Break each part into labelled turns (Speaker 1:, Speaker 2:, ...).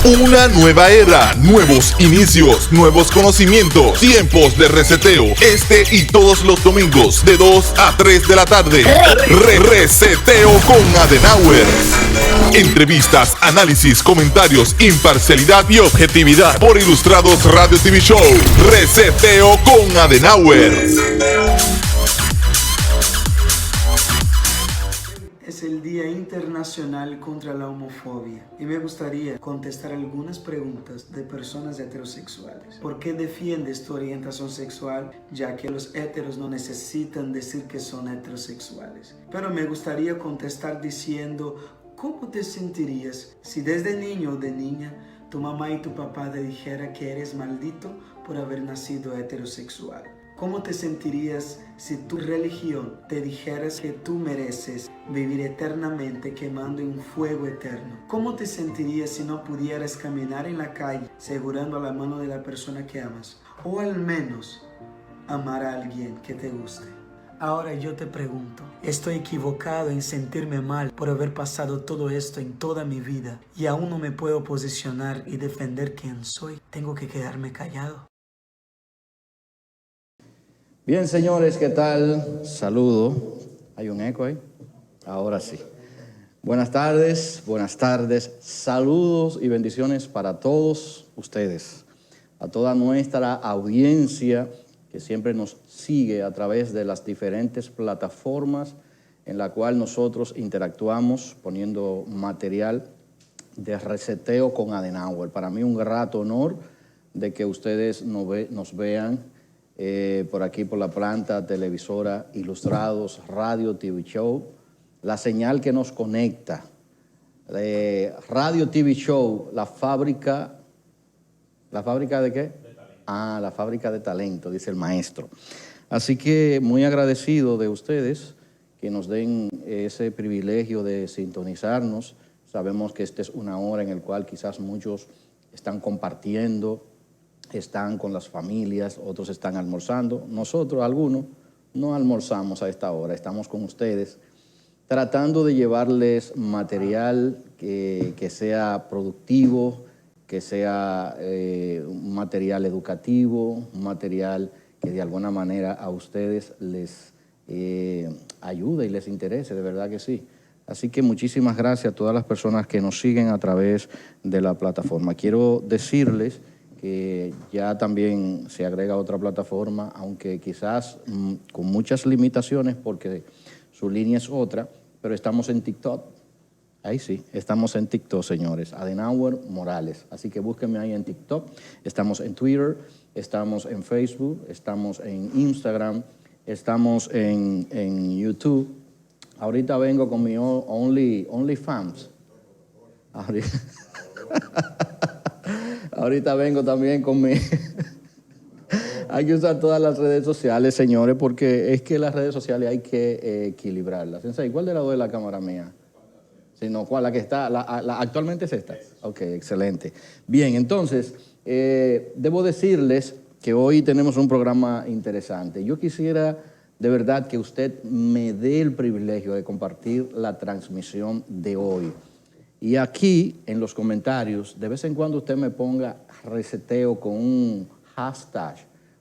Speaker 1: Una nueva era, nuevos inicios, nuevos conocimientos, tiempos de reseteo. Este y todos los domingos de 2 a 3 de la tarde. Reseteo con Adenauer. Entrevistas, análisis, comentarios, imparcialidad y objetividad por Ilustrados Radio TV Show. Reseteo con Adenauer.
Speaker 2: Es el Día Internacional contra la Homofobia y me gustaría contestar algunas preguntas de personas heterosexuales. ¿Por qué defiendes tu orientación sexual? Ya que los heteros no necesitan decir que son heterosexuales. Pero me gustaría contestar diciendo, ¿cómo te sentirías si desde niño o de niña tu mamá y tu papá te dijera que eres maldito por haber nacido heterosexual? ¿Cómo te sentirías si tu religión te dijeras que tú mereces vivir eternamente quemando en un fuego eterno? ¿Cómo te sentirías si no pudieras caminar en la calle segurando la mano de la persona que amas? O al menos amar a alguien que te guste. Ahora yo te pregunto, ¿estoy equivocado en sentirme mal por haber pasado todo esto en toda mi vida y aún no me puedo posicionar y defender quién soy? ¿Tengo que quedarme callado?
Speaker 3: Bien, señores, ¿qué tal? Saludo. ¿Hay un eco ahí? Ahora sí. Buenas tardes, saludos y bendiciones para todos ustedes, a toda nuestra audiencia que siempre nos sigue a través de las diferentes plataformas en la cual nosotros interactuamos poniendo material de reseteo con Adenauer. Para mí un grato honor de que ustedes nos vean por aquí, por la planta televisora Ilustrados Radio TV Show, la señal que nos conecta. Radio TV Show, la fábrica de qué? La fábrica de talento, dice el maestro. Así que muy agradecido de ustedes que nos den ese privilegio de sintonizarnos. Sabemos que esta es una hora en la cual quizás muchos están compartiendo, están con las familias, otros están almorzando. Nosotros, algunos, no almorzamos a esta hora, estamos con ustedes tratando de llevarles material que sea productivo, que sea un material educativo, un material que de alguna manera a ustedes les ayude y les interese, de verdad que sí. Así que muchísimas gracias a todas las personas que nos siguen a través de la plataforma. Quiero decirles que ya también se agrega otra plataforma, aunque quizás con muchas limitaciones porque su línea es otra, pero estamos en TikTok. Ahí sí, estamos en TikTok, señores, Adenauer Morales. Así que búsquenme ahí en TikTok. Estamos en Twitter, estamos en Facebook, estamos en Instagram, estamos en YouTube. Ahorita vengo con mi OnlyFans. Ahorita vengo también con mi... Hay que usar todas las redes sociales, señores, porque es que las redes sociales hay que equilibrarlas. Sensei, ¿cuál de lado de la cámara mía? Sino cuál, la que está, actualmente es esta. Ok, excelente. Bien, entonces, debo decirles que hoy tenemos un programa interesante. Yo quisiera de verdad que usted me dé el privilegio de compartir la transmisión de hoy. Y aquí, en los comentarios, de vez en cuando usted me ponga reseteo con un hashtag.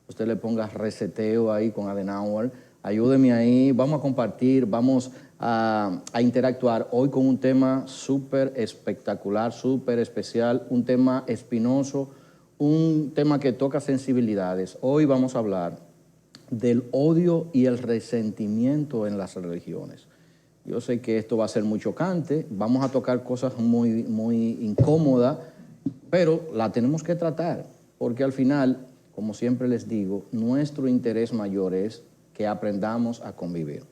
Speaker 3: Usted le ponga reseteo ahí con Adenauer. Ayúdeme ahí, vamos a compartir, vamos a interactuar hoy con un tema súper espectacular, súper especial, un tema espinoso, un tema que toca sensibilidades. Hoy vamos a hablar del odio y el resentimiento en las religiones. Yo sé que esto va a ser muy chocante, vamos a tocar cosas muy, muy incómodas, pero la tenemos que tratar, porque al final, como siempre les digo, nuestro interés mayor es que aprendamos a convivir,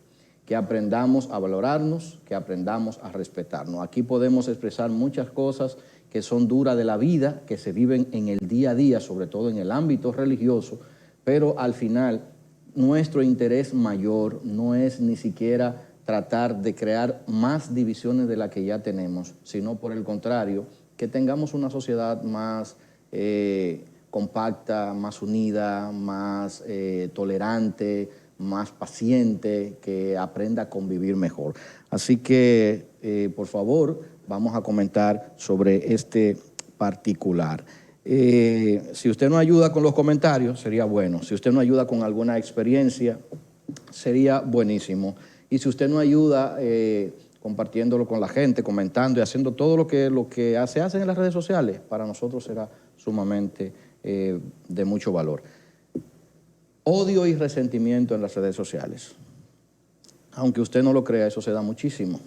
Speaker 3: que aprendamos a valorarnos, que aprendamos a respetarnos. Aquí podemos expresar muchas cosas que son duras de la vida, que se viven en el día a día, sobre todo en el ámbito religioso, pero al final nuestro interés mayor no es ni siquiera tratar de crear más divisiones de las que ya tenemos, sino por el contrario, que tengamos una sociedad más compacta, más unida, más tolerante, más paciente, que aprenda a convivir mejor. Así que, por favor, vamos a comentar sobre este particular. Si usted nos ayuda con los comentarios, sería bueno. Si usted nos ayuda con alguna experiencia, sería buenísimo. Y si usted nos ayuda compartiéndolo con la gente, comentando y haciendo todo lo que se hace en las redes sociales, para nosotros será sumamente de mucho valor. Odio y resentimiento en las redes sociales. Aunque usted no lo crea, eso se da muchísimo.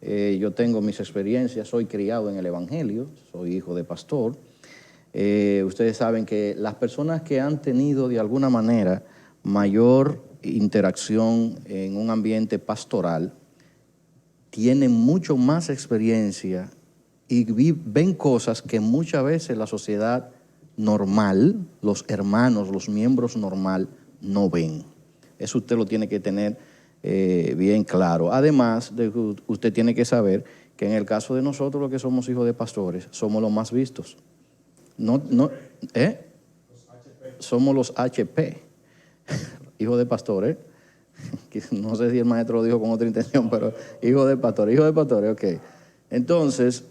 Speaker 3: Yo tengo mis experiencias, soy criado en el Evangelio, soy hijo de pastor. Ustedes saben que las personas que han tenido de alguna manera mayor interacción en un ambiente pastoral tienen mucho más experiencia y ven cosas que muchas veces la sociedad normal, los hermanos, los miembros normal, no ven. Eso usted lo tiene que tener bien claro. Además, de que usted tiene que saber que en el caso de nosotros, los que somos hijos de pastores, somos los más vistos. Somos los HP, hijos de pastores. No sé si el maestro lo dijo con otra intención, pero hijos de pastores, ok. Entonces,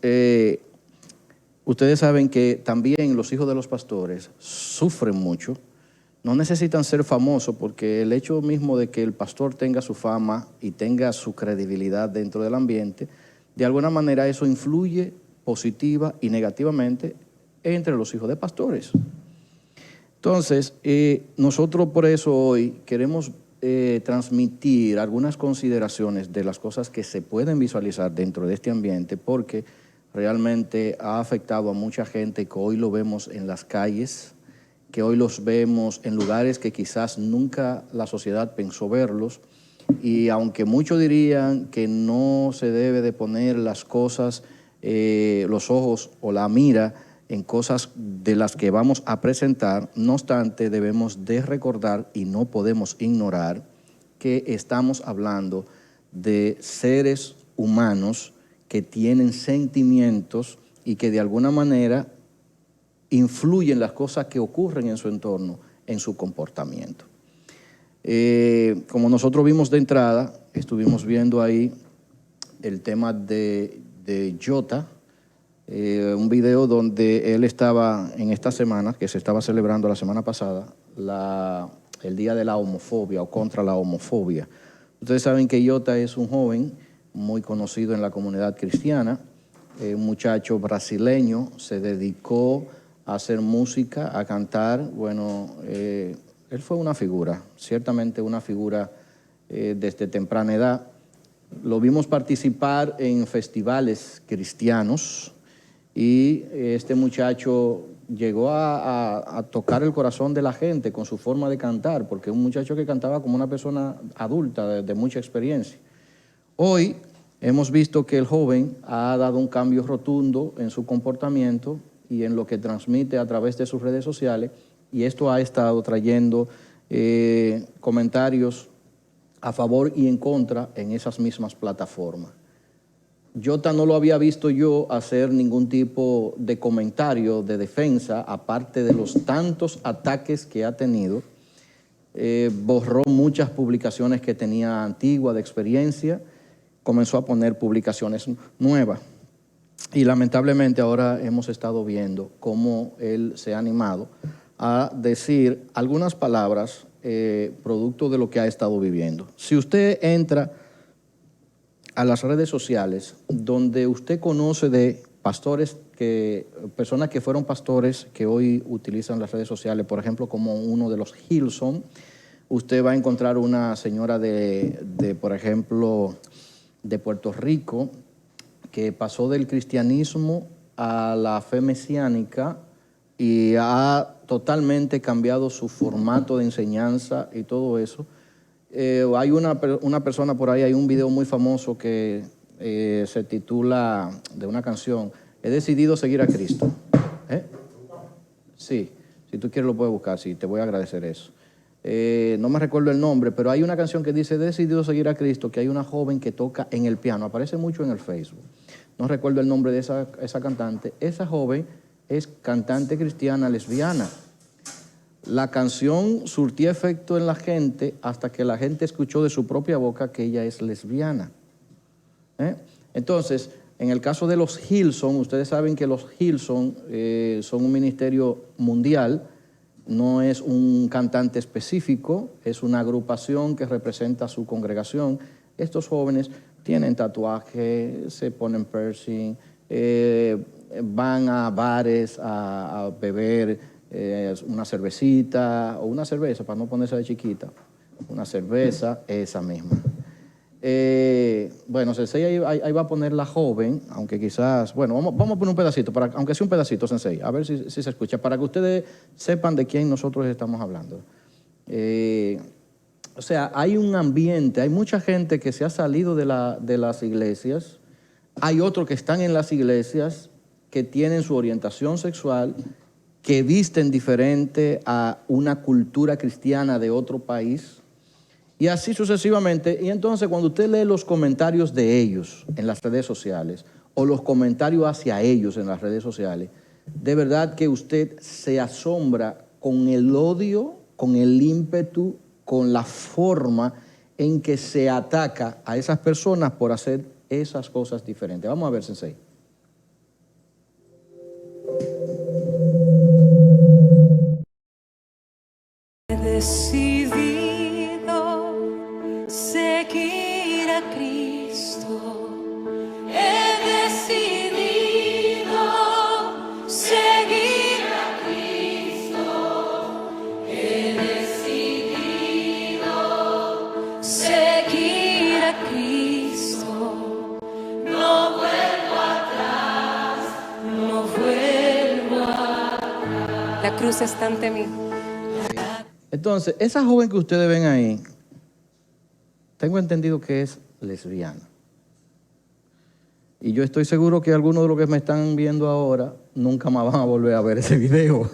Speaker 3: ustedes saben que también los hijos de los pastores sufren mucho. No necesitan ser famosos porque el hecho mismo de que el pastor tenga su fama y tenga su credibilidad dentro del ambiente, de alguna manera eso influye positiva y negativamente entre los hijos de pastores. Entonces, nosotros por eso hoy queremos transmitir algunas consideraciones de las cosas que se pueden visualizar dentro de este ambiente, porque realmente ha afectado a mucha gente que hoy lo vemos en las calles, que hoy los vemos en lugares que quizás nunca la sociedad pensó verlos, y aunque muchos dirían que no se debe de poner las cosas, los ojos o la mira en cosas de las que vamos a presentar, no obstante debemos de recordar y no podemos ignorar que estamos hablando de seres humanos que tienen sentimientos y que de alguna manera influyen las cosas que ocurren en su entorno, en su comportamiento. Como nosotros vimos de entrada, estuvimos viendo ahí el tema de Jota, un video donde él estaba en esta semana, que se estaba celebrando la semana pasada, el día de la homofobia o contra la homofobia. Ustedes saben que Jota es un joven muy conocido en la comunidad cristiana, un muchacho brasileño, se dedicó a hacer música, a cantar. Bueno, él fue una figura, ciertamente una figura desde temprana edad. Lo vimos participar en festivales cristianos y este muchacho llegó a tocar el corazón de la gente con su forma de cantar, porque es un muchacho que cantaba como una persona adulta de mucha experiencia. Hoy hemos visto que el joven ha dado un cambio rotundo en su comportamiento y en lo que transmite a través de sus redes sociales, y esto ha estado trayendo comentarios a favor y en contra en esas mismas plataformas. Jota no lo había visto yo hacer ningún tipo de comentario de defensa, aparte de los tantos ataques que ha tenido. Borró muchas publicaciones que tenía antiguas de experiencia, comenzó a poner publicaciones nuevas. Y lamentablemente ahora hemos estado viendo cómo él se ha animado a decir algunas palabras producto de lo que ha estado viviendo. Si usted entra a las redes sociales, donde usted conoce de pastores, personas que fueron pastores que hoy utilizan las redes sociales, por ejemplo, como uno de los Hillsong, usted va a encontrar una señora por ejemplo, de Puerto Rico, que pasó del cristianismo a la fe mesiánica y ha totalmente cambiado su formato de enseñanza y todo eso. Hay una persona por ahí, hay un video muy famoso que se titula, de una canción, He decidido seguir a Cristo. Sí, si tú quieres lo puedes buscar, sí, te voy a agradecer eso. No me recuerdo el nombre, pero hay una canción que dice, he decidido seguir a Cristo, que hay una joven que toca en el piano, aparece mucho en el Facebook. No recuerdo el nombre de esa cantante. Esa joven es cantante cristiana lesbiana. La canción surtió efecto en la gente hasta que la gente escuchó de su propia boca que ella es lesbiana. Entonces, En el caso de los Hillsong, ustedes saben que los Hillsong son un ministerio mundial, no es un cantante específico, es una agrupación que representa a su congregación. Estos jóvenes tienen tatuajes, se ponen piercing, van a bares a beber una cervecita o una cerveza, para no ponerse de chiquita, una cerveza, esa misma. Bueno, Sensei ahí va a poner la joven, aunque quizás, bueno, vamos a poner un pedacito, aunque sea un pedacito, Sensei, a ver si se escucha, para que ustedes sepan de quién nosotros estamos hablando. O sea, hay un ambiente, hay mucha gente que se ha salido de las iglesias, hay otros que están en las iglesias, que tienen su orientación sexual, que visten diferente a una cultura cristiana de otro país, y así sucesivamente. Y entonces cuando usted lee los comentarios de ellos en las redes sociales o los comentarios hacia ellos en las redes sociales, de verdad que usted se asombra con el odio, con el ímpetu, con la forma en que se ataca a esas personas por hacer esas cosas diferentes. Vamos a ver, Sensei.
Speaker 4: He decidido seguir a Cristo. He decidido seguir a Cristo. He decidido seguir a Cristo. No vuelvo atrás, no vuelvo atrás. La cruz está ante mí.
Speaker 3: Entonces, esa joven que ustedes ven ahí, tengo entendido que es lesbiana. Y yo estoy seguro que algunos de los que me están viendo ahora nunca más van a volver a ver ese video.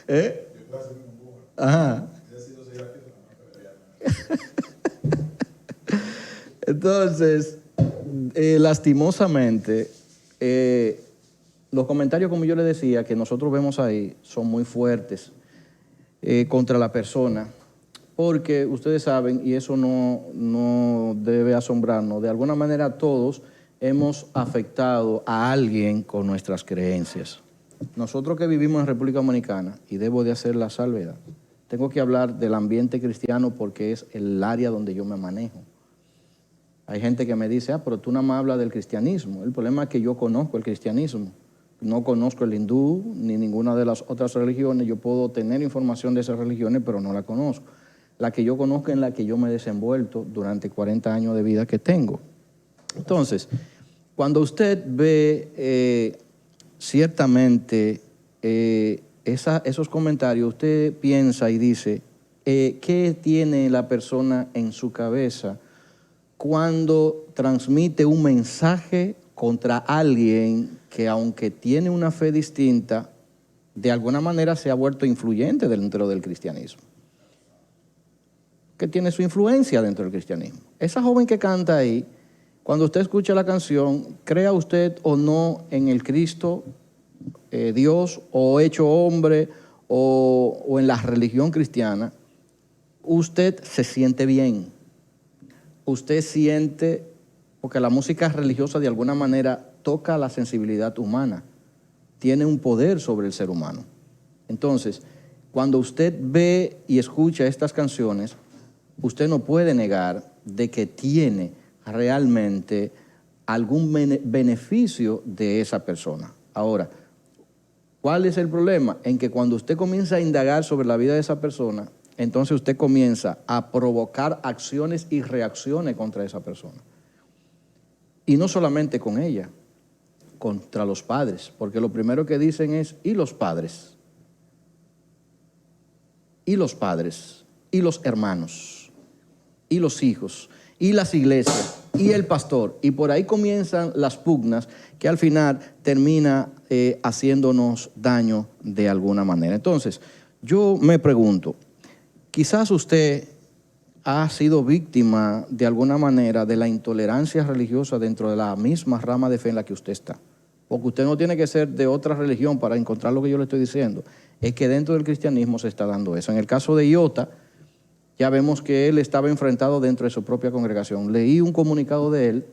Speaker 3: ¿Eh? Ajá. Entonces, lastimosamente, los comentarios, como yo le decía, que nosotros vemos ahí, son muy fuertes contra la persona, porque ustedes saben, y eso no debe asombrarnos, de alguna manera todos hemos afectado a alguien con nuestras creencias. Nosotros que vivimos en República Dominicana, y debo de hacer la salvedad, tengo que hablar del ambiente cristiano porque es el área donde yo me manejo. Hay gente que me dice, pero tú nada más hablas del cristianismo. El problema es que yo conozco el cristianismo. No conozco el hindú ni ninguna de las otras religiones. Yo puedo tener información de esas religiones, pero no la conozco. La que yo conozco es la que yo me he desenvuelto durante 40 años de vida que tengo. Entonces, cuando usted ve ciertamente esos comentarios, usted piensa y dice, ¿qué tiene la persona en su cabeza cuando transmite un mensaje contra alguien que, aunque tiene una fe distinta, de alguna manera se ha vuelto influyente dentro del cristianismo? Que tiene su influencia dentro del cristianismo. Esa joven que canta ahí, cuando usted escucha la canción, crea usted o no en el Cristo, Dios, o hecho hombre, o en la religión cristiana, usted se siente bien. Usted siente, porque la música religiosa de alguna manera toca la sensibilidad humana, tiene un poder sobre el ser humano. Entonces, cuando usted ve y escucha estas canciones, usted no puede negar de que tiene realmente algún beneficio de esa persona. Ahora, ¿cuál es el problema? En que cuando usted comienza a indagar sobre la vida de esa persona, entonces usted comienza a provocar acciones y reacciones contra esa persona. Y no solamente con ella, contra los padres, porque lo primero que dicen es, ¿y los padres? ¿Y los padres? ¿Y los hermanos? ¿Y los hijos? ¿Y las iglesias? ¿Y el pastor? Y por ahí comienzan las pugnas que al final termina haciéndonos daño de alguna manera. Entonces, yo me pregunto, quizás usted ha sido víctima de alguna manera de la intolerancia religiosa dentro de la misma rama de fe en la que usted está. Porque usted no tiene que ser de otra religión para encontrar lo que yo le estoy diciendo. Es que dentro del cristianismo se está dando eso. En el caso de Iota, ya vemos que él estaba enfrentado dentro de su propia congregación. Leí un comunicado de él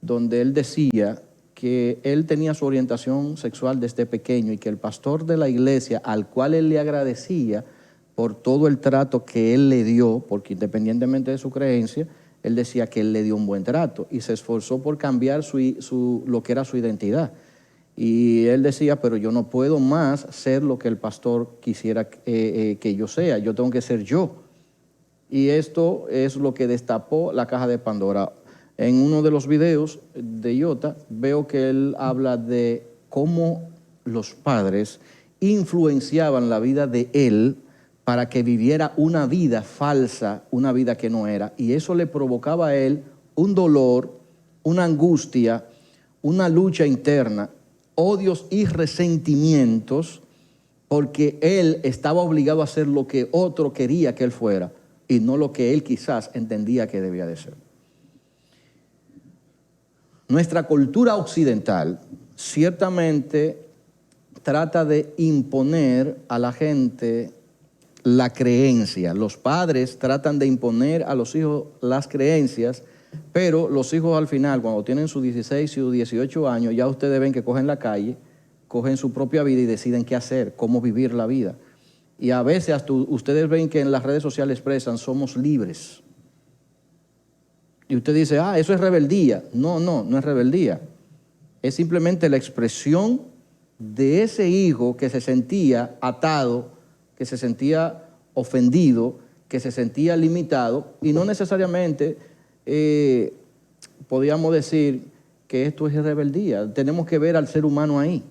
Speaker 3: donde él decía que él tenía su orientación sexual desde pequeño y que el pastor de la iglesia, al cual él le agradecía por todo el trato que él le dio, porque independientemente de su creencia, él decía que él le dio un buen trato y se esforzó por cambiar lo que era su identidad. Y él decía, pero yo no puedo más ser lo que el pastor quisiera que yo sea, yo tengo que ser yo. Y esto es lo que destapó la caja de Pandora. En uno de los videos de Iota veo que él habla de cómo los padres influenciaban la vida de él para que viviera una vida falsa, una vida que no era. Y eso le provocaba a él un dolor, una angustia, una lucha interna, odios y resentimientos, porque él estaba obligado a hacer lo que otro quería que él fuera y no lo que él quizás entendía que debía de ser. Nuestra cultura occidental ciertamente trata de imponer a la gente la creencia. Los padres tratan de imponer a los hijos las creencias, pero los hijos al final, cuando tienen sus 16 y sus 18 años, ya ustedes ven que cogen la calle, cogen su propia vida y deciden qué hacer, cómo vivir la vida. Y a veces hasta ustedes ven que en las redes sociales expresan, somos libres. Y usted dice, eso es rebeldía. No es rebeldía. Es simplemente la expresión de ese hijo que se sentía atado, que se sentía ofendido, que se sentía limitado, y no necesariamente podríamos decir que esto es rebeldía. Tenemos que ver al ser humano ahí,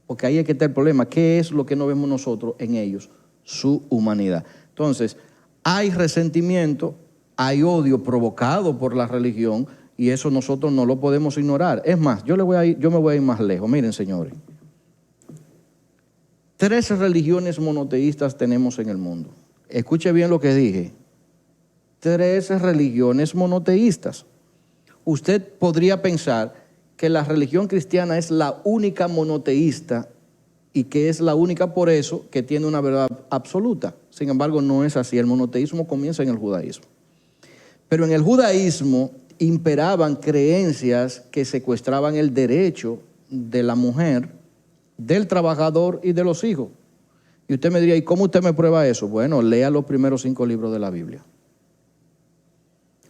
Speaker 3: porque ahí es que está el problema. ¿Qué es lo que no vemos nosotros en ellos? Su humanidad. Entonces, hay resentimiento, hay odio provocado por la religión, y eso nosotros no lo podemos ignorar. Es más, yo me voy a ir más lejos. Miren, señores, 3 religiones monoteístas tenemos en el mundo. Escuche bien lo que dije. 3 religiones monoteístas. Usted podría pensar que la religión cristiana es la única monoteísta y que es la única por eso que tiene una verdad absoluta. Sin embargo, no es así. El monoteísmo comienza en el judaísmo. Pero en el judaísmo imperaban creencias que secuestraban el derecho de la mujer, del trabajador y de los hijos. Y usted me diría, ¿y cómo usted me prueba eso? Bueno, lea los primeros 5 libros de la Biblia.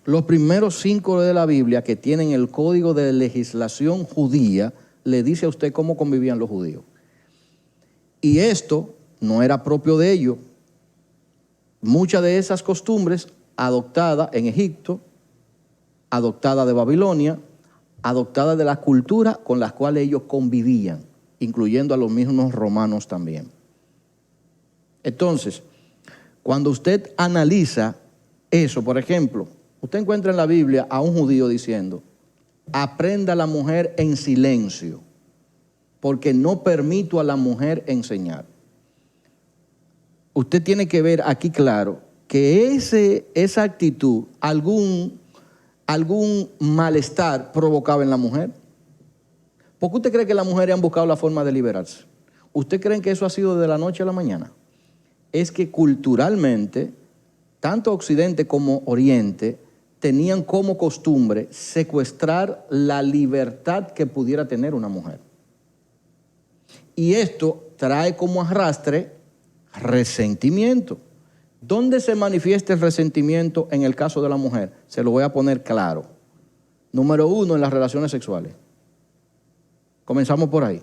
Speaker 3: Los primeros 5 de la Biblia, que tienen el código de legislación judía, le dice a usted cómo convivían los judíos. Y esto no era propio de ellos. Muchas de esas costumbres adoptadas en Egipto, adoptadas de Babilonia, adoptadas de la cultura con las cuales ellos convivían, incluyendo a los mismos romanos también. Entonces, cuando usted analiza eso, por ejemplo, usted encuentra en la Biblia a un judío diciendo, aprenda la mujer en silencio, porque no permito a la mujer enseñar. Usted tiene que ver aquí claro que esa actitud, algún malestar provocaba en la mujer. ¿Por qué usted cree que las mujeres han buscado la forma de liberarse? ¿Usted cree que eso ha sido de la noche a la mañana? Es que culturalmente, tanto Occidente como Oriente tenían como costumbre secuestrar la libertad que pudiera tener una mujer. Y esto trae como arrastre resentimiento. ¿Dónde se manifiesta el resentimiento en el caso de la mujer? Se lo voy a poner claro. Número 1, en las relaciones sexuales. Comenzamos por ahí.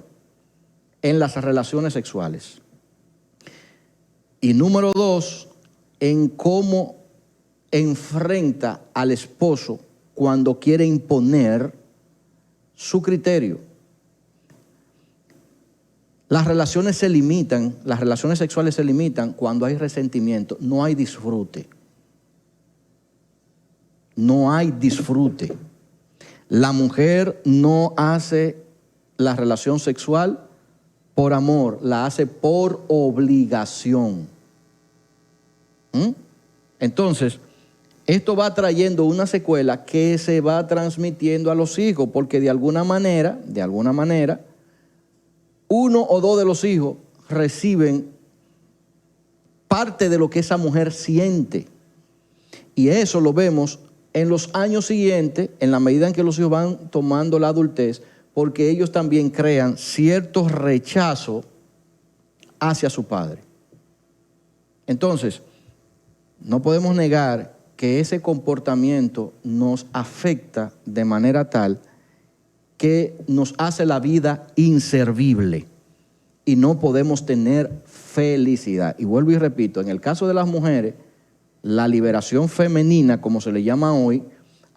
Speaker 3: En las relaciones sexuales. Y número 2, en cómo enfrenta al esposo cuando quiere imponer su criterio. Las relaciones sexuales se limitan cuando hay resentimiento, no hay disfrute. No hay disfrute. La mujer no hace la relación sexual por amor, la hace por obligación. Entonces, esto va trayendo una secuela que se va transmitiendo a los hijos, porque de alguna manera, uno o dos de los hijos reciben parte de lo que esa mujer siente. Y eso lo vemos en los años siguientes, en la medida en que los hijos van tomando la adultez, porque ellos también crean cierto rechazo hacia su padre. Entonces, no podemos negar que ese comportamiento nos afecta de manera tal que nos hace la vida inservible y no podemos tener felicidad. Y vuelvo y repito, en el caso de las mujeres, la liberación femenina, como se le llama hoy,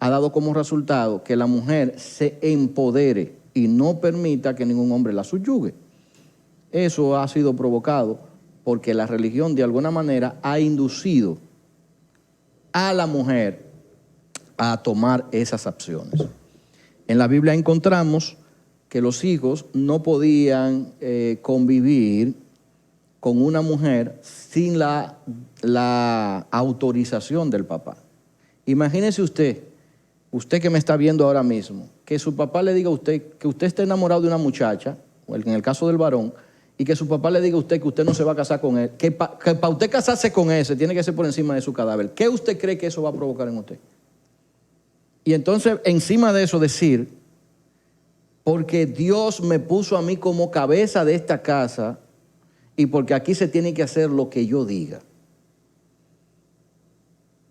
Speaker 3: ha dado como resultado que la mujer se empodere y no permita que ningún hombre la subyugue. Eso ha sido provocado porque la religión de alguna manera ha inducido a la mujer a tomar esas acciones. En la Biblia encontramos que los hijos no podían convivir con una mujer sin la autorización del papá. Imagínese usted que me está viendo ahora mismo, que su papá le diga a usted que usted está enamorado de una muchacha, o en el caso del varón, y que su papá le diga a usted que usted no se va a casar con él, que para usted casarse con ese tiene que ser por encima de su cadáver. ¿Qué usted cree que eso va a provocar en usted? Y entonces, encima de eso decir, porque Dios me puso a mí como cabeza de esta casa y porque aquí se tiene que hacer lo que yo diga.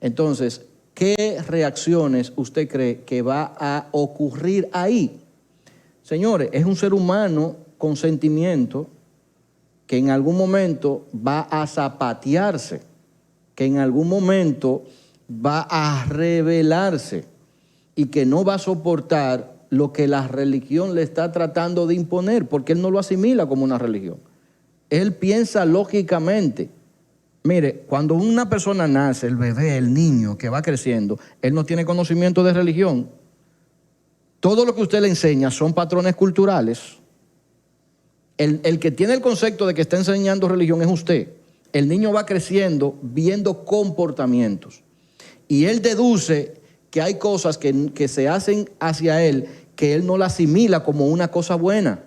Speaker 3: Entonces, ¿qué reacciones usted cree que va a ocurrir ahí? Señores, es un ser humano con sentimiento que en algún momento va a zapatearse, que en algún momento va a rebelarse y que no va a soportar lo que la religión le está tratando de imponer, porque él no lo asimila como una religión. Él piensa lógicamente. Mire, cuando una persona nace, el bebé, el niño que va creciendo, él no tiene conocimiento de religión. Todo lo que usted le enseña son patrones culturales. El que tiene el concepto de que está enseñando religión es usted. El niño va creciendo viendo comportamientos. Y él deduce que hay cosas que se hacen hacia él que él no la asimila como una cosa buena.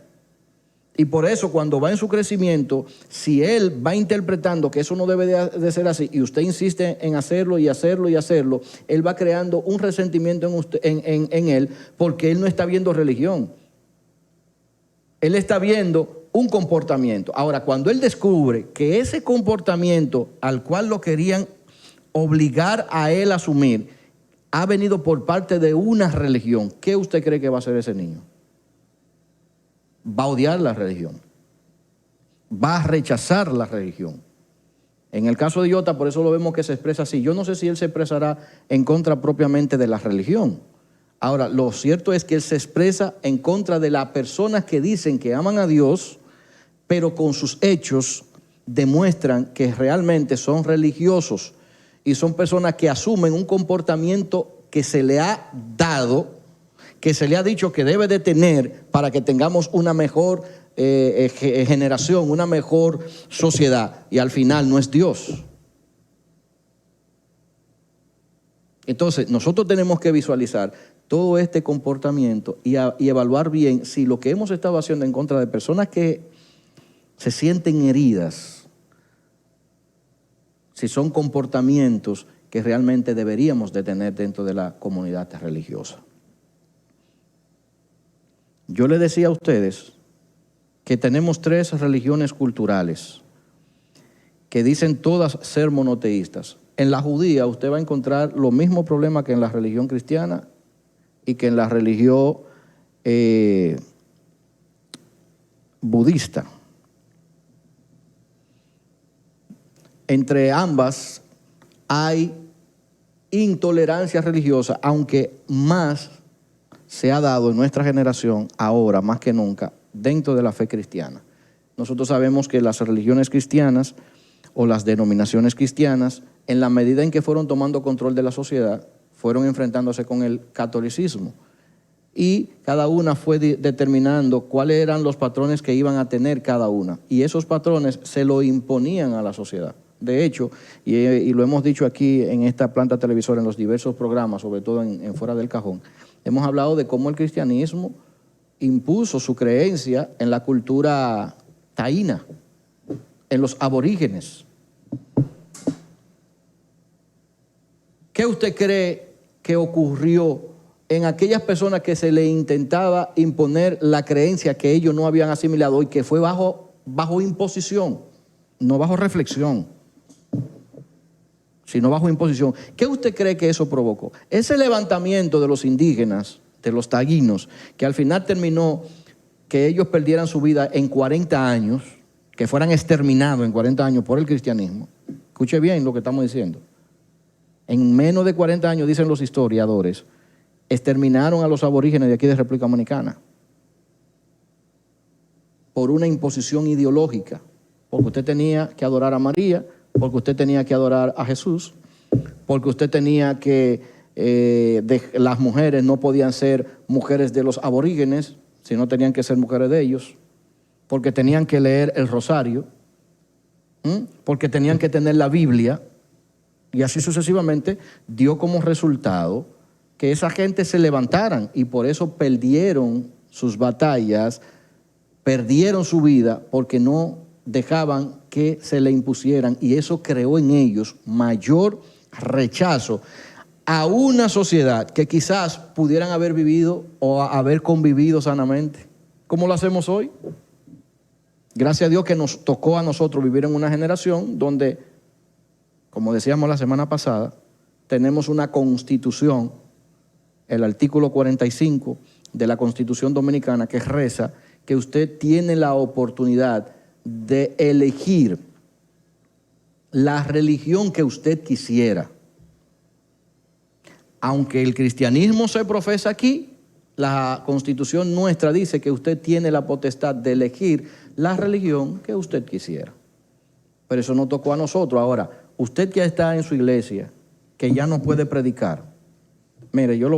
Speaker 3: Y por eso cuando va en su crecimiento, si él va interpretando que eso no debe de ser así y usted insiste en hacerlo y hacerlo y hacerlo, él va creando un resentimiento en él porque él no está viendo religión. Él está viendo un comportamiento. Ahora, cuando él descubre que ese comportamiento al cual lo querían obligar a él a asumir ha venido por parte de una religión, ¿qué usted cree que va a hacer ese niño? Va a odiar la religión, va a rechazar la religión. En el caso de Iota, por eso lo vemos que se expresa así. Yo no sé si él se expresará en contra propiamente de la religión. Ahora, lo cierto es que él se expresa en contra de las personas que dicen que aman a Dios, pero con sus hechos demuestran que realmente son religiosos y son personas que asumen un comportamiento que se le ha dado, que se le ha dicho que debe de tener para que tengamos una mejor generación, una mejor sociedad, y al final no es Dios. Entonces, nosotros tenemos que visualizar todo este comportamiento y evaluar bien si lo que hemos estado haciendo en contra de personas que se sienten heridas, si son comportamientos que realmente deberíamos de tener dentro de la comunidad religiosa. Yo les decía a ustedes que tenemos 3 religiones culturales que dicen todas ser monoteístas. En la judía usted va a encontrar los mismos problemas que en la religión cristiana y que en la religión budista. Entre ambas hay intolerancia religiosa, aunque más se ha dado en nuestra generación, ahora más que nunca, dentro de la fe cristiana. Nosotros sabemos que las religiones cristianas o las denominaciones cristianas, en la medida en que fueron tomando control de la sociedad, fueron enfrentándose con el catolicismo. Y cada una fue determinando cuáles eran los patrones que iban a tener cada una. Y esos patrones se lo imponían a la sociedad. De hecho, y lo hemos dicho aquí en esta planta televisora, en los diversos programas, sobre todo en Fuera del Cajón, hemos hablado de cómo el cristianismo impuso su creencia en la cultura taína, en los aborígenes. ¿Qué usted cree que ocurrió en aquellas personas que se le intentaba imponer la creencia que ellos no habían asimilado y que fue bajo imposición, no bajo reflexión, sino bajo imposición? ¿Qué usted cree que eso provocó? Ese levantamiento de los indígenas, de los taínos, que al final terminó que ellos perdieran su vida en 40 años, que fueran exterminados en 40 años por el cristianismo. Escuche bien lo que estamos diciendo. En menos de 40 años, dicen los historiadores, exterminaron a los aborígenes de aquí de República Dominicana por una imposición ideológica, porque usted tenía que adorar a María, porque usted tenía que adorar a Jesús, porque usted tenía que, las mujeres no podían ser mujeres de los aborígenes, sino tenían que ser mujeres de ellos, porque tenían que leer el rosario, porque tenían que tener la Biblia, y así sucesivamente dio como resultado que esa gente se levantaran y por eso perdieron sus batallas, perdieron su vida porque no dejaban que se le impusieran, y eso creó en ellos mayor rechazo a una sociedad que quizás pudieran haber vivido o haber convivido sanamente, como lo hacemos hoy. Gracias a Dios que nos tocó a nosotros vivir en una generación donde, como decíamos la semana pasada, tenemos una constitución, el artículo 45 de la Constitución Dominicana, que reza que usted tiene la oportunidad de elegir la religión que usted quisiera. Aunque el cristianismo se profesa aquí, la Constitución nuestra dice que usted tiene la potestad de elegir la religión que usted quisiera. Pero eso no tocó a nosotros. Ahora, usted que está en su iglesia, que ya no puede predicar, mire, yo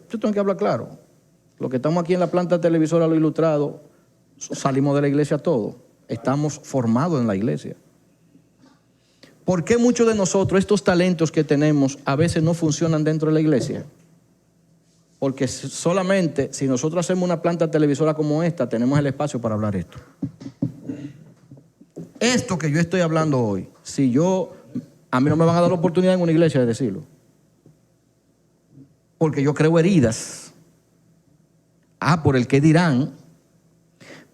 Speaker 3: tengo que hablar claro. Los que estamos aquí en la planta televisora Lo Ilustrado, salimos de la iglesia todos. Estamos formados en la iglesia. ¿Por qué muchos de nosotros, estos talentos que tenemos, a veces no funcionan dentro de la iglesia? Porque solamente si nosotros hacemos una planta televisora como esta, tenemos el espacio para hablar esto. Esto que yo estoy hablando hoy, a mí no me van a dar la oportunidad en una iglesia de decirlo. Porque yo creo heridas. Por el que dirán.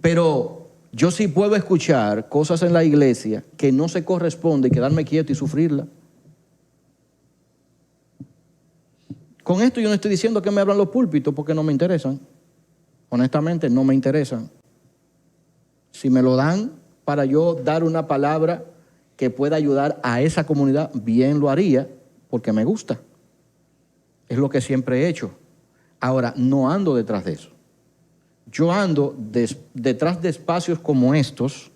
Speaker 3: Pero yo sí puedo escuchar cosas en la iglesia que no se corresponden y quedarme quieto y sufrirla. Con esto yo no estoy diciendo que me hablan los púlpitos porque no me interesan. Honestamente, no me interesan. Si me lo dan para yo dar una palabra que pueda ayudar a esa comunidad, bien lo haría porque me gusta. Es lo que siempre he hecho. Ahora, no ando detrás de eso. Yo ando detrás de espacios como estos,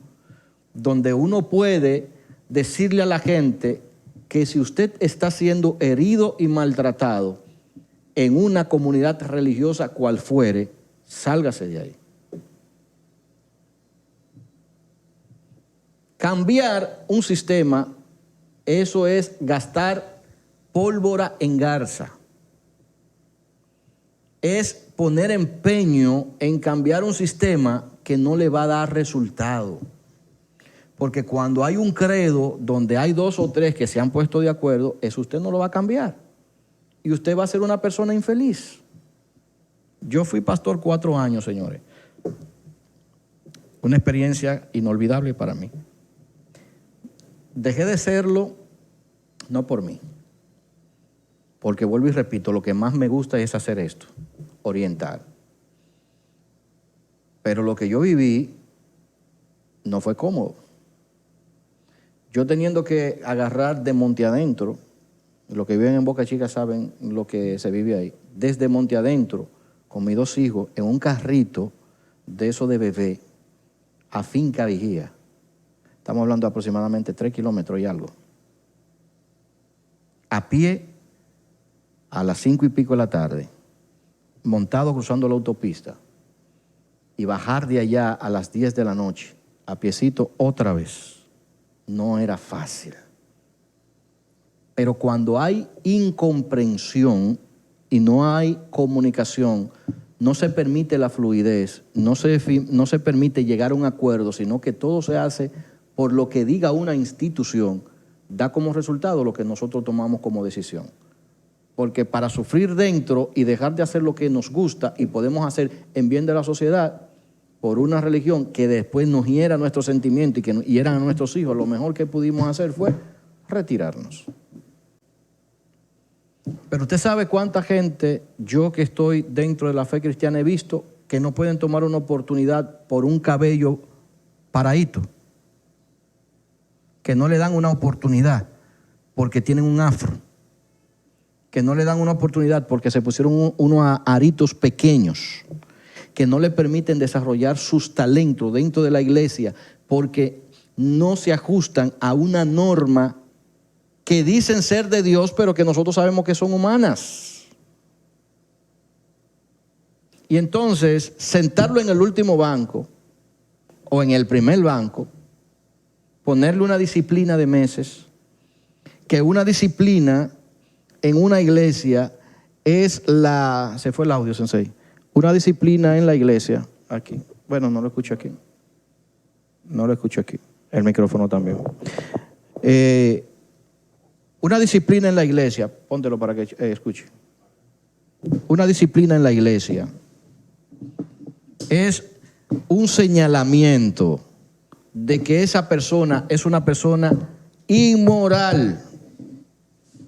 Speaker 3: donde uno puede decirle a la gente que si usted está siendo herido y maltratado en una comunidad religiosa cual fuere, sálgase de ahí. Cambiar un sistema, eso es gastar pólvora en garza. Es poner empeño en cambiar un sistema que no le va a dar resultado. Porque cuando hay un credo donde hay 2 o 3 que se han puesto de acuerdo, eso usted no lo va a cambiar. Y usted va a ser una persona infeliz. Yo fui pastor 4 años, señores. Una experiencia inolvidable para mí. Dejé de serlo, no por mí. Porque vuelvo y repito, lo que más me gusta es hacer esto, orientar. Pero lo que yo viví no fue cómodo. Yo teniendo que agarrar de monte adentro, los que viven en Boca Chica saben lo que se vive ahí, desde monte adentro, con mis 2 hijos, en un carrito de eso de bebé, a Finca Vigía. Estamos hablando de aproximadamente 3 kilómetros y algo. A pie, a las 5 y pico de la tarde, montado cruzando la autopista, y bajar de allá a las 10 de la noche, a piecito otra vez, no era fácil. Pero cuando hay incomprensión y no hay comunicación, no se permite la fluidez, no se permite llegar a un acuerdo, sino que todo se hace por lo que diga una institución, da como resultado lo que nosotros tomamos como decisión. Porque para sufrir dentro y dejar de hacer lo que nos gusta y podemos hacer en bien de la sociedad por una religión que después nos hiera nuestros sentimientos y que hieran a nuestros hijos, lo mejor que pudimos hacer fue retirarnos. Pero usted sabe cuánta gente, yo que estoy dentro de la fe cristiana, he visto que no pueden tomar una oportunidad por un cabello paradito, que no le dan una oportunidad porque tienen un afro, que no le dan una oportunidad porque se pusieron unos aritos pequeños, que no le permiten desarrollar sus talentos dentro de la iglesia porque no se ajustan a una norma que dicen ser de Dios, pero que nosotros sabemos que son humanas. Y entonces, sentarlo en el último banco o en el primer banco, ponerle una disciplina de meses, que una disciplina en una iglesia es la... Se fue el audio, Sensei. Una disciplina en la iglesia, aquí. Bueno, no lo escucho aquí. No lo escucho aquí. El micrófono también. Una disciplina en la iglesia, póntelo para que escuche. Una disciplina en la iglesia es un señalamiento de que esa persona es una persona inmoral.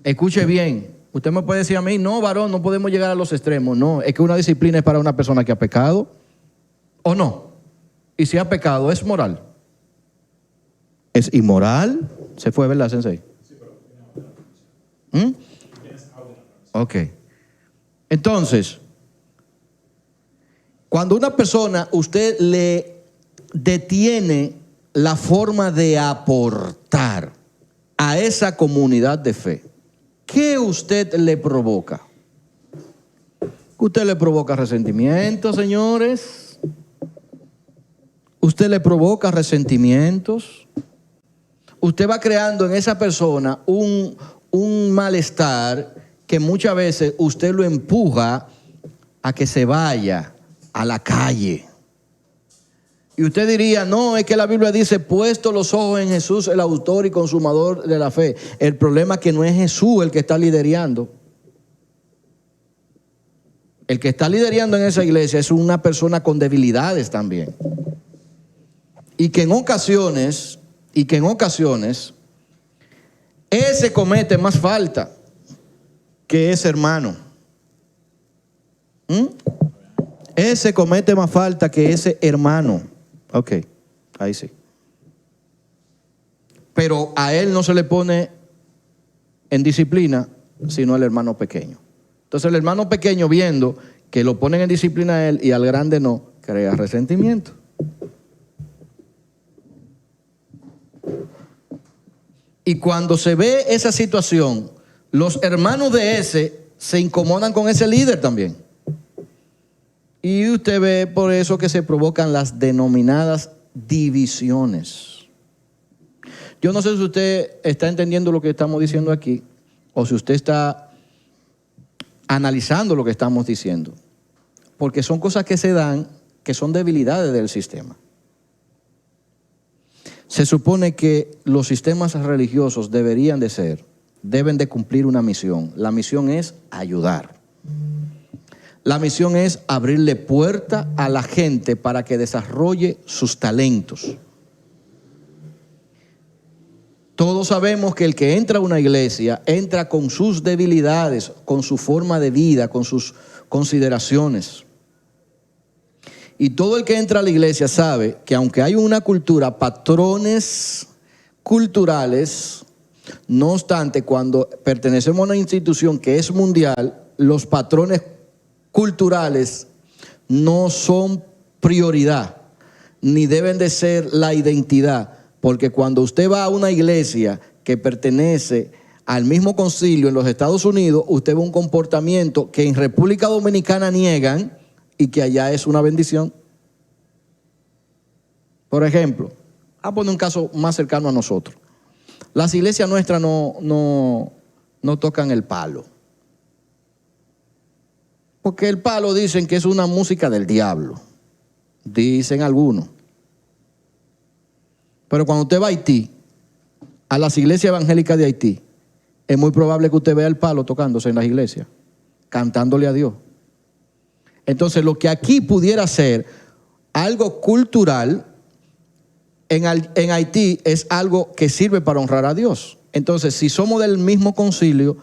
Speaker 3: Escuche bien, usted me puede decir a mí, no, varón, no podemos llegar a los extremos. No, es que una disciplina es para una persona que ha pecado, ¿o no? Y si ha pecado, ¿es moral? ¿Es inmoral? Se fue, ¿verdad, Sensei? Ok. Entonces, cuando una persona usted le detiene la forma de aportar a esa comunidad de fe, ¿qué usted le provoca? Usted le provoca resentimientos, señores. Usted le provoca resentimientos. Usted va creando en esa persona un malestar que muchas veces usted lo empuja a que se vaya a la calle. Y usted diría, no, es que la Biblia dice, puesto los ojos en Jesús, el autor y consumador de la fe. El problema es que no es Jesús el que está liderando. El que está liderando en esa iglesia es una persona con debilidades también. Y que en ocasiones, ese comete más falta que ese hermano. Ese comete más falta que ese hermano. Ok, ahí sí. Pero a él no se le pone en disciplina, sino al hermano pequeño. Entonces el hermano pequeño, viendo que lo ponen en disciplina a él y al grande no, crea resentimiento. Y cuando se ve esa situación, los hermanos de ese se incomodan con ese líder también. Y usted ve por eso que se provocan las denominadas divisiones. Yo no sé si usted está entendiendo lo que estamos diciendo aquí o si usted está analizando lo que estamos diciendo. Porque son cosas que se dan, que son debilidades del sistema. Se supone que los sistemas religiosos deben de cumplir una misión. La misión es ayudar. La misión es abrirle puerta a la gente para que desarrolle sus talentos. Todos sabemos que el que entra a una iglesia entra con sus debilidades, con su forma de vida, con sus consideraciones. Y todo el que entra a la iglesia sabe que aunque hay una cultura, patrones culturales, no obstante, cuando pertenecemos a una institución que es mundial, los patrones culturales no son prioridad, ni deben de ser la identidad, porque cuando usted va a una iglesia que pertenece al mismo concilio en los Estados Unidos, usted ve un comportamiento que en República Dominicana niegan y que allá es una bendición. Por ejemplo, a poner un caso más cercano a nosotros. Las iglesias nuestras no tocan el palo. Porque el palo dicen que es una música del diablo. Dicen algunos. Pero cuando usted va a Haití, a las iglesias evangélicas de Haití, es muy probable que usted vea el palo tocándose en las iglesias, cantándole a Dios. Entonces, lo que aquí pudiera ser algo cultural, en Haití es algo que sirve para honrar a Dios. Entonces, si somos del mismo concilio,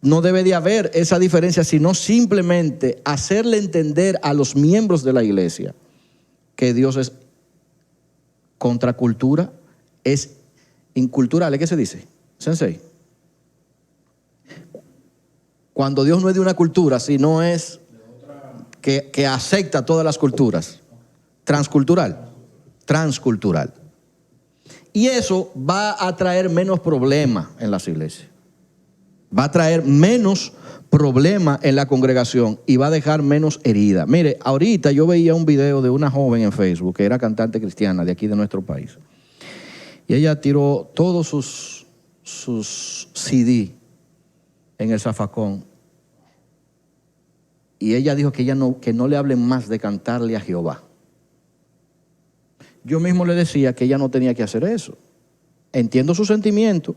Speaker 3: no debe de haber esa diferencia, sino simplemente hacerle entender a los miembros de la iglesia que Dios es contracultura, es incultural. ¿Qué se dice, Sensei? Cuando Dios no es de una cultura, sino es que acepta todas las culturas. Transcultural. Y eso va a traer menos problemas en las iglesias. Va a traer menos problemas en la congregación y va a dejar menos herida. Mire, ahorita yo veía un video de una joven en Facebook que era cantante cristiana de aquí de nuestro país. Y ella tiró todos sus CD en el zafacón. Y ella dijo que no le hablen más de cantarle a Jehová. Yo mismo le decía que ella no tenía que hacer eso. Entiendo su sentimiento.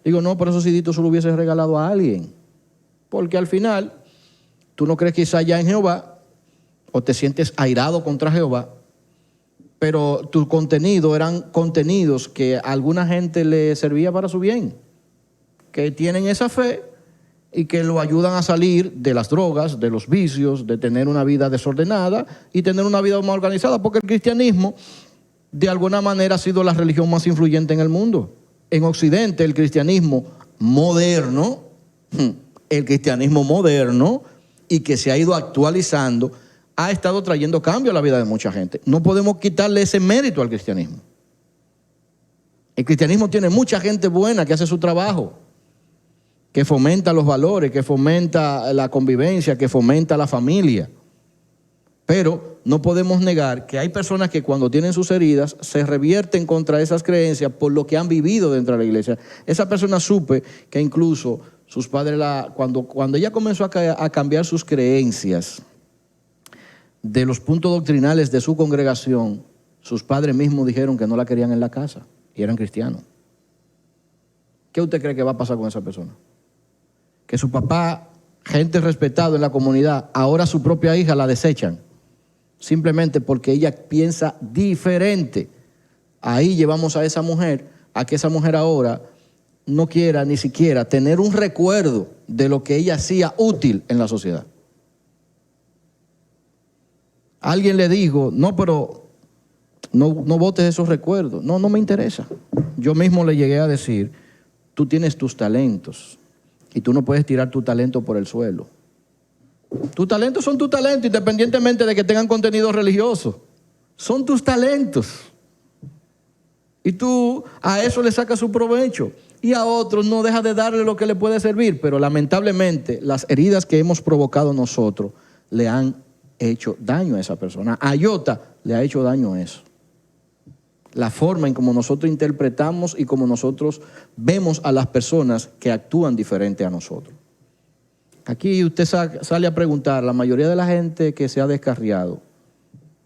Speaker 3: Digo, no, por esos ciditos se lo hubiese regalado a alguien. Porque al final, tú no crees quizá ya en Jehová, o te sientes airado contra Jehová, pero tu contenido eran contenidos que a alguna gente le servía para su bien, que tienen esa fe y que lo ayudan a salir de las drogas, de los vicios, de tener una vida desordenada y tener una vida más organizada, porque el cristianismo de alguna manera ha sido la religión más influyente en el mundo. En Occidente, el cristianismo moderno y que se ha ido actualizando, ha estado trayendo cambio a la vida de mucha gente. No podemos quitarle ese mérito al cristianismo. El cristianismo tiene mucha gente buena que hace su trabajo, que fomenta los valores, que fomenta la convivencia, que fomenta la familia. Pero no podemos negar que hay personas que cuando tienen sus heridas se revierten contra esas creencias por lo que han vivido dentro de la iglesia. Esa persona supe que incluso sus padres, cuando ella comenzó a cambiar sus creencias de los puntos doctrinales de su congregación, sus padres mismos dijeron que no la querían en la casa y eran cristianos. ¿Qué usted cree que va a pasar con esa persona? Que su papá, gente respetada en la comunidad, ahora su propia hija la desechan. Simplemente porque ella piensa diferente. Ahí llevamos a esa mujer, a que esa mujer ahora no quiera ni siquiera tener un recuerdo de lo que ella hacía útil en la sociedad. Alguien le dijo, no, pero no botes esos recuerdos. No me interesa. Yo mismo le llegué a decir, tú tienes tus talentos y tú no puedes tirar tu talento por el suelo. Tus talentos son tus talentos, independientemente de que tengan contenido religioso. Son tus talentos. Y tú a eso le sacas su provecho. Y a otros no dejas de darle lo que le puede servir. Pero lamentablemente las heridas que hemos provocado nosotros le han hecho daño a esa persona. A Iota le ha hecho daño a eso. La forma en cómo nosotros interpretamos y cómo nosotros vemos a las personas que actúan diferente a nosotros. Aquí usted sale a preguntar, la mayoría de la gente que se ha descarriado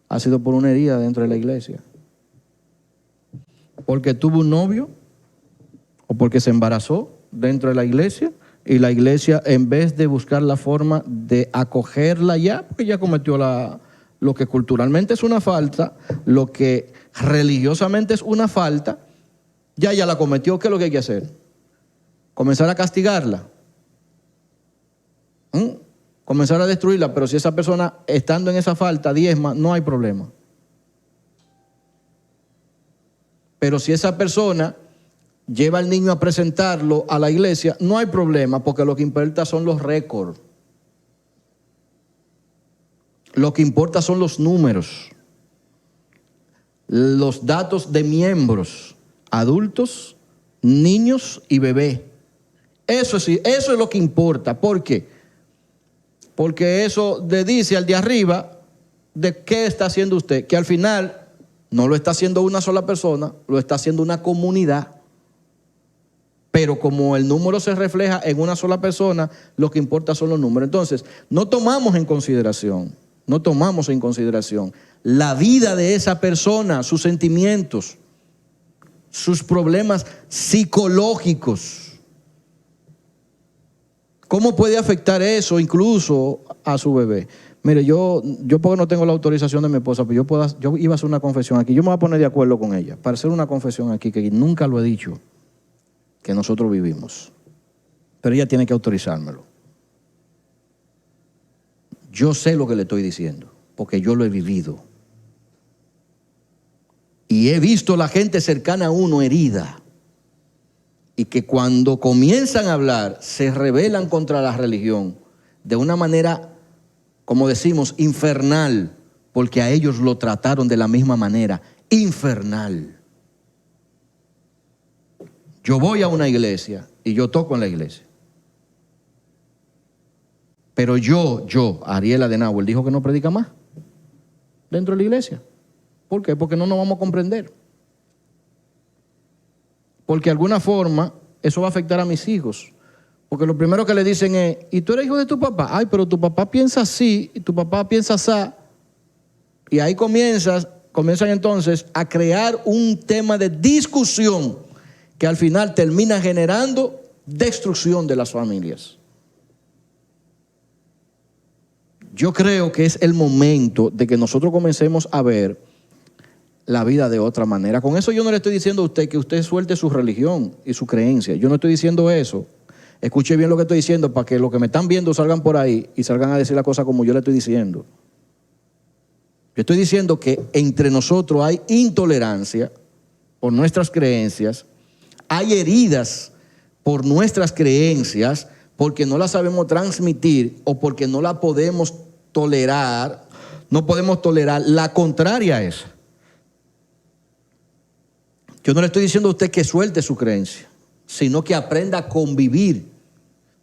Speaker 3: ha sido por una herida dentro de la iglesia. Porque tuvo un novio o porque se embarazó dentro de la iglesia y la iglesia, en vez de buscar la forma de acogerla ya, porque ya cometió lo que culturalmente es una falta, lo que religiosamente es una falta, ya la cometió. ¿Qué es lo que hay que hacer? Comenzar a castigarla. Comenzar a destruirla. Pero si esa persona, estando en esa falta, diezma, no hay problema. Pero si esa persona lleva al niño a presentarlo a la iglesia, no hay problema, porque lo que importa son los récords. Lo que importa son los números, los datos de miembros, adultos, niños y bebés. Eso sí, eso es lo que importa. ¿Por qué? Porque eso le dice al de arriba de qué está haciendo usted, que al final no lo está haciendo una sola persona, lo está haciendo una comunidad. Pero como el número se refleja en una sola persona, lo que importa son los números. Entonces, no tomamos en consideración la vida de esa persona, sus sentimientos, sus problemas psicológicos. ¿Cómo puede afectar eso incluso a su bebé? Mire, yo porque no tengo la autorización de mi esposa, pero yo iba a hacer una confesión aquí. Yo me voy a poner de acuerdo con ella para hacer una confesión aquí que nunca lo he dicho, que nosotros vivimos. Pero ella tiene que autorizármelo. Yo sé lo que le estoy diciendo, porque yo lo he vivido. Y he visto a la gente cercana a uno herida. Y que cuando comienzan a hablar, se rebelan contra la religión de una manera, como decimos, infernal, porque a ellos lo trataron de la misma manera, infernal. Yo voy a una iglesia y yo toco en la iglesia. Pero Ariel Adenauer dijo que no predica más dentro de la iglesia. ¿Por qué? Porque no nos vamos a comprender. Porque de alguna forma eso va a afectar a mis hijos. Porque lo primero que le dicen es, ¿y tú eres hijo de tu papá? Ay, pero tu papá piensa así y tu papá piensa así. Y ahí comienzan entonces a crear un tema de discusión que al final termina generando destrucción de las familias. Yo creo que es el momento de que nosotros comencemos a ver la vida de otra manera. Con eso yo no le estoy diciendo a usted que usted suelte su religión y su creencia. Yo no estoy diciendo eso. Escuche bien lo que estoy diciendo para que los que me están viendo salgan por ahí y salgan a decir la cosa como yo le estoy diciendo. Yo estoy diciendo que entre nosotros hay intolerancia por nuestras creencias, hay heridas por nuestras creencias porque no las sabemos transmitir o porque no la podemos tolerar, no podemos tolerar la contraria a esa. Yo no le estoy diciendo a usted que suelte su creencia, sino que aprenda a convivir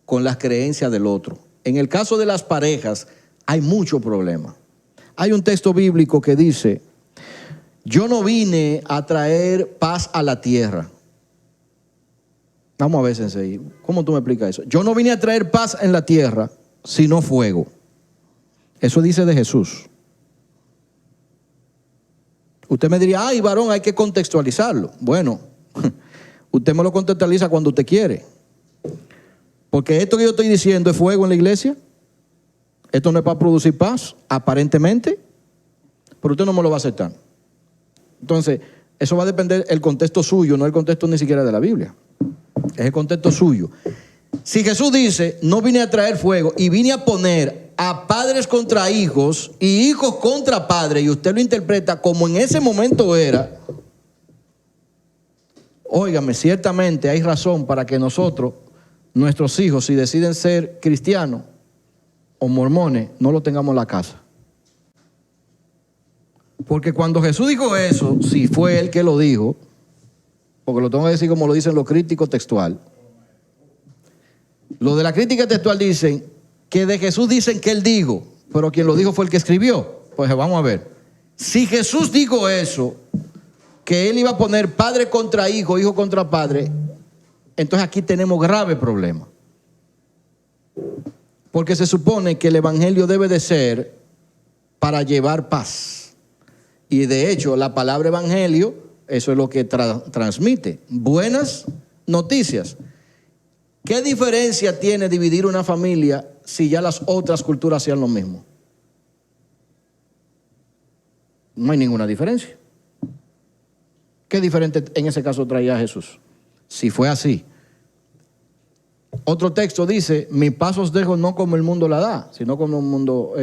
Speaker 3: con las creencias del otro. En el caso de las parejas hay mucho problema. Hay un texto bíblico que dice, yo no vine a traer paz a la tierra. Vamos a ver, Sensei, ¿cómo tú me explicas eso? Yo no vine a traer paz en la tierra, sino fuego. Eso dice de Jesús. Usted me diría, ay, varón, hay que contextualizarlo. Bueno, usted me lo contextualiza cuando usted quiere. Porque esto que yo estoy diciendo es fuego en la iglesia. Esto no es para producir paz, aparentemente. Pero usted no me lo va a aceptar. Entonces, eso va a depender del contexto suyo, no el contexto ni siquiera de la Biblia. Es el contexto suyo. Si Jesús dice, no vine a traer fuego y vine a poner a padres contra hijos y hijos contra padres, y usted lo interpreta como en ese momento era, óigame, ciertamente hay razón para que nosotros, nuestros hijos, si deciden ser cristianos o mormones, no lo tengamos en la casa. Porque cuando Jesús dijo eso, si fue él que lo dijo, porque lo tengo que decir como lo dicen los críticos textual. Los de la crítica textual dicen que de Jesús dicen que él dijo, pero quien lo dijo fue el que escribió. Pues vamos a ver. Si Jesús dijo eso, que él iba a poner padre contra hijo, hijo contra padre, entonces aquí tenemos grave problema. Porque se supone que el evangelio debe de ser para llevar paz. Y de hecho, la palabra evangelio, eso es lo que transmite. Buenas noticias. ¿Qué diferencia tiene dividir una familia si ya las otras culturas hacían lo mismo? No hay ninguna diferencia. ¿Qué diferente en ese caso traía Jesús? Si fue así. Otro texto dice, mis pasos dejo no como el mundo la da, sino como el mundo,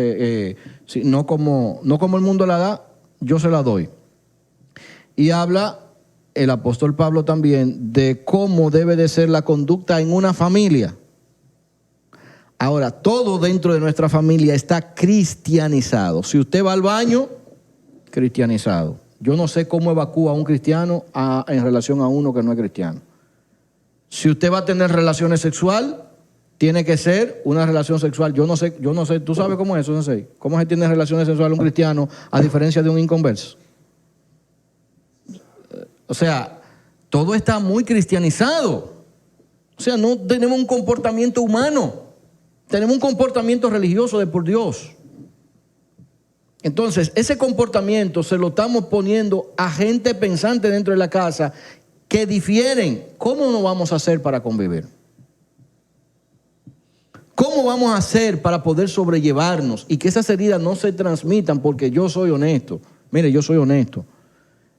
Speaker 3: no como el mundo la da, yo se la doy. Y habla el apóstol Pablo también de cómo debe de ser la conducta en una familia. Ahora, todo dentro de nuestra familia está cristianizado. Si usted va al baño, cristianizado. Yo no sé cómo evacúa a un cristiano en relación a uno que no es cristiano. Si usted va a tener relaciones sexuales, tiene que ser una relación sexual. Yo no sé, ¿tú sabes cómo es eso, Sensei? ¿Cómo se tiene relaciones sexuales un cristiano a diferencia de un inconverso? O sea, todo está muy cristianizado. O sea, no tenemos un comportamiento humano. Tenemos un comportamiento religioso de por Dios. Entonces, ese comportamiento se lo estamos poniendo a gente pensante dentro de la casa que difieren. ¿Cómo nos vamos a hacer para convivir? ¿Cómo vamos a hacer para poder sobrellevarnos y que esas heridas no se transmitan? Porque yo soy honesto. Mire, yo soy honesto.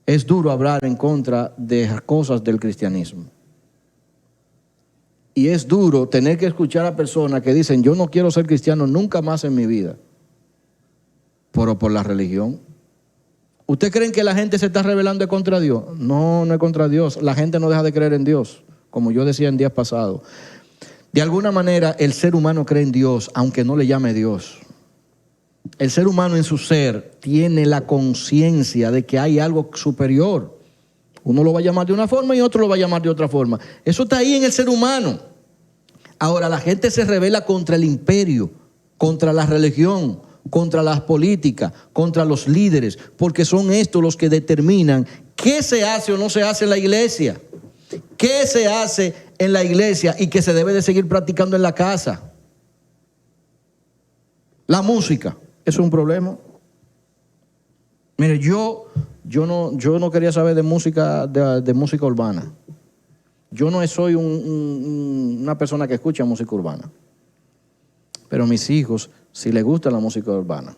Speaker 3: Es duro hablar en contra de cosas del cristianismo. Y es duro tener que escuchar a personas que dicen, yo no quiero ser cristiano nunca más en mi vida. Pero por la religión. ¿Ustedes creen que la gente se está rebelando contra Dios? No, no es contra Dios. La gente no deja de creer en Dios, como yo decía en días pasados. De alguna manera, el ser humano cree en Dios, aunque no le llame Dios. El ser humano en su ser tiene la conciencia de que hay algo superior. Uno lo va a llamar de una forma y otro lo va a llamar de otra forma. Eso está ahí en el ser humano. Ahora, la gente se rebela contra el imperio, contra la religión, contra las políticas, contra los líderes, porque son estos los que determinan qué se hace o no se hace en la iglesia. ¿Qué se hace en la iglesia y que se debe de seguir practicando en la casa? La música, ¿eso es un problema? Mire, yo no quería saber de música urbana. Yo no soy una persona que escucha música urbana. Pero a mis hijos sí les gusta la música urbana.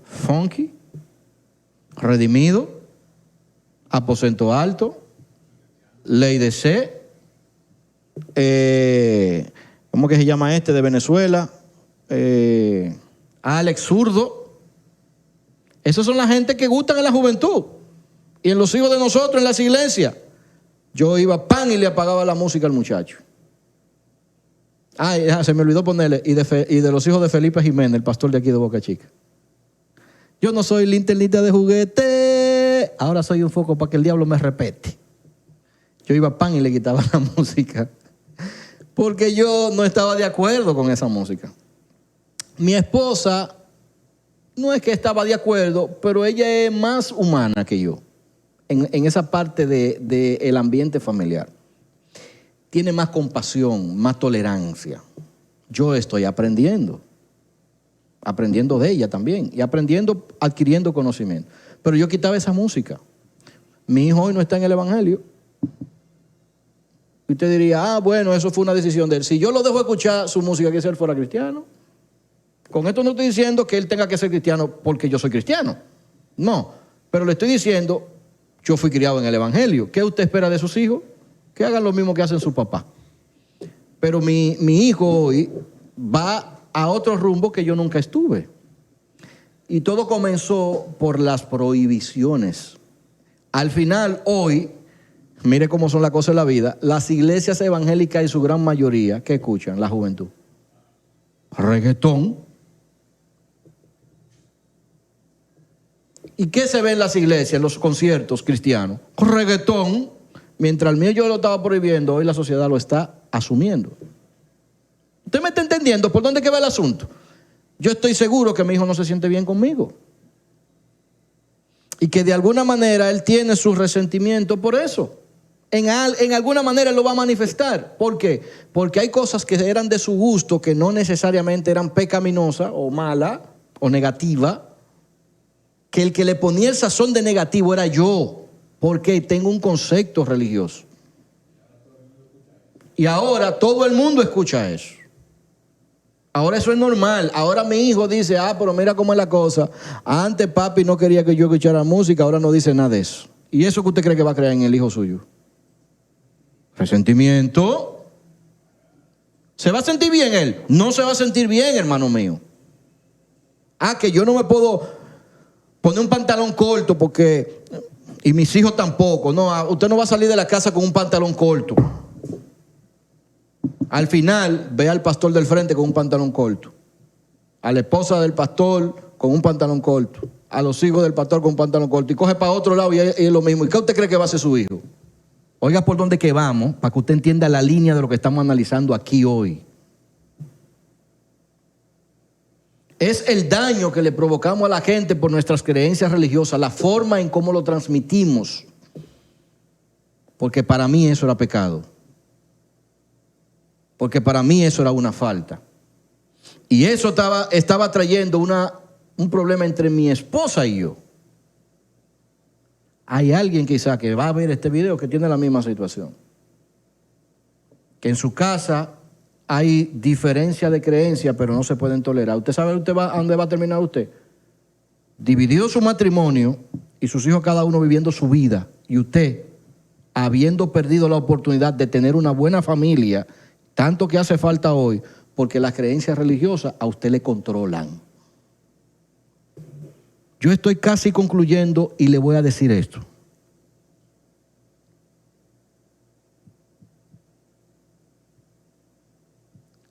Speaker 3: Funky, Redimido, Aposento Alto, Ley de C, ¿cómo que se llama este de Venezuela? Alex Zurdo. Esos son la gente que gustan en la juventud y en los hijos de nosotros en las iglesias. Yo iba y le apagaba la música al muchacho. Se me olvidó ponerle, y de los hijos de Felipe Jiménez, el pastor de aquí de Boca Chica. Yo no soy linternita de juguete, ahora soy un foco para que el diablo me respete. Yo iba y le quitaba la música, porque yo no estaba de acuerdo con esa música. Mi esposa no es que estaba de acuerdo, pero ella es más humana que yo, en esa parte del ambiente familiar. Tiene más compasión, más tolerancia. Yo estoy aprendiendo de ella también, y adquiriendo conocimiento. Pero yo quitaba esa música. Mi hijo hoy no está en el evangelio. Y usted diría, bueno, eso fue una decisión de él. Si yo lo dejo escuchar su música, que si él fuera cristiano. Con esto no estoy diciendo que él tenga que ser cristiano porque yo soy cristiano. No, pero le estoy diciendo, yo fui criado en el evangelio. ¿Qué usted espera de sus hijos? Que hagan lo mismo que hacen su papá. Pero mi hijo hoy va a otro rumbo que yo nunca estuve. Y todo comenzó por las prohibiciones. Al final, hoy, mire cómo son las cosas en la vida, las iglesias evangélicas en su gran mayoría, ¿qué escuchan? La juventud. Reggaetón. ¿Y qué se ve en las iglesias, en los conciertos cristianos? Reggaetón. Mientras el mío yo lo estaba prohibiendo, hoy la sociedad lo está asumiendo. ¿Usted me está entendiendo por dónde que va el asunto? Yo estoy seguro que mi hijo no se siente bien conmigo. Y que de alguna manera él tiene su resentimiento por eso. En alguna manera él lo va a manifestar. ¿Por qué? Porque hay cosas que eran de su gusto que no necesariamente eran pecaminosas o malas o negativas. Que el que le ponía el sazón de negativo era yo. Porque tengo un concepto religioso. Y ahora todo el mundo escucha eso. Ahora eso es normal. Ahora mi hijo dice, pero mira cómo es la cosa. Antes papi no quería que yo escuchara música, ahora no dice nada de eso. ¿Y eso que usted cree que va a crear en el hijo suyo? Resentimiento. ¿Se va a sentir bien él? No se va a sentir bien, hermano mío. Que yo no me puedo poner un pantalón corto porque... Y mis hijos tampoco. No, usted no va a salir de la casa con un pantalón corto. Al final, ve al pastor del frente con un pantalón corto. A la esposa del pastor con un pantalón corto. A los hijos del pastor con un pantalón corto. Y coge para otro lado y es lo mismo. ¿Y qué usted cree que va a hacer su hijo? Oiga por dónde que vamos, para que usted entienda la línea de lo que estamos analizando aquí hoy. Es el daño que le provocamos a la gente por nuestras creencias religiosas, la forma en cómo lo transmitimos. Porque para mí eso era pecado. Porque para mí eso era una falta. Y eso estaba trayendo un problema entre mi esposa y yo. Hay alguien quizá que va a ver este video que tiene la misma situación. Que en su casa hay diferencia de creencia, pero no se pueden tolerar. ¿Usted sabe a dónde va a terminar usted? Dividido su matrimonio y sus hijos cada uno viviendo su vida, y usted habiendo perdido la oportunidad de tener una buena familia, tanto que hace falta hoy, porque las creencias religiosas a usted le controlan. Yo estoy casi concluyendo y le voy a decir esto.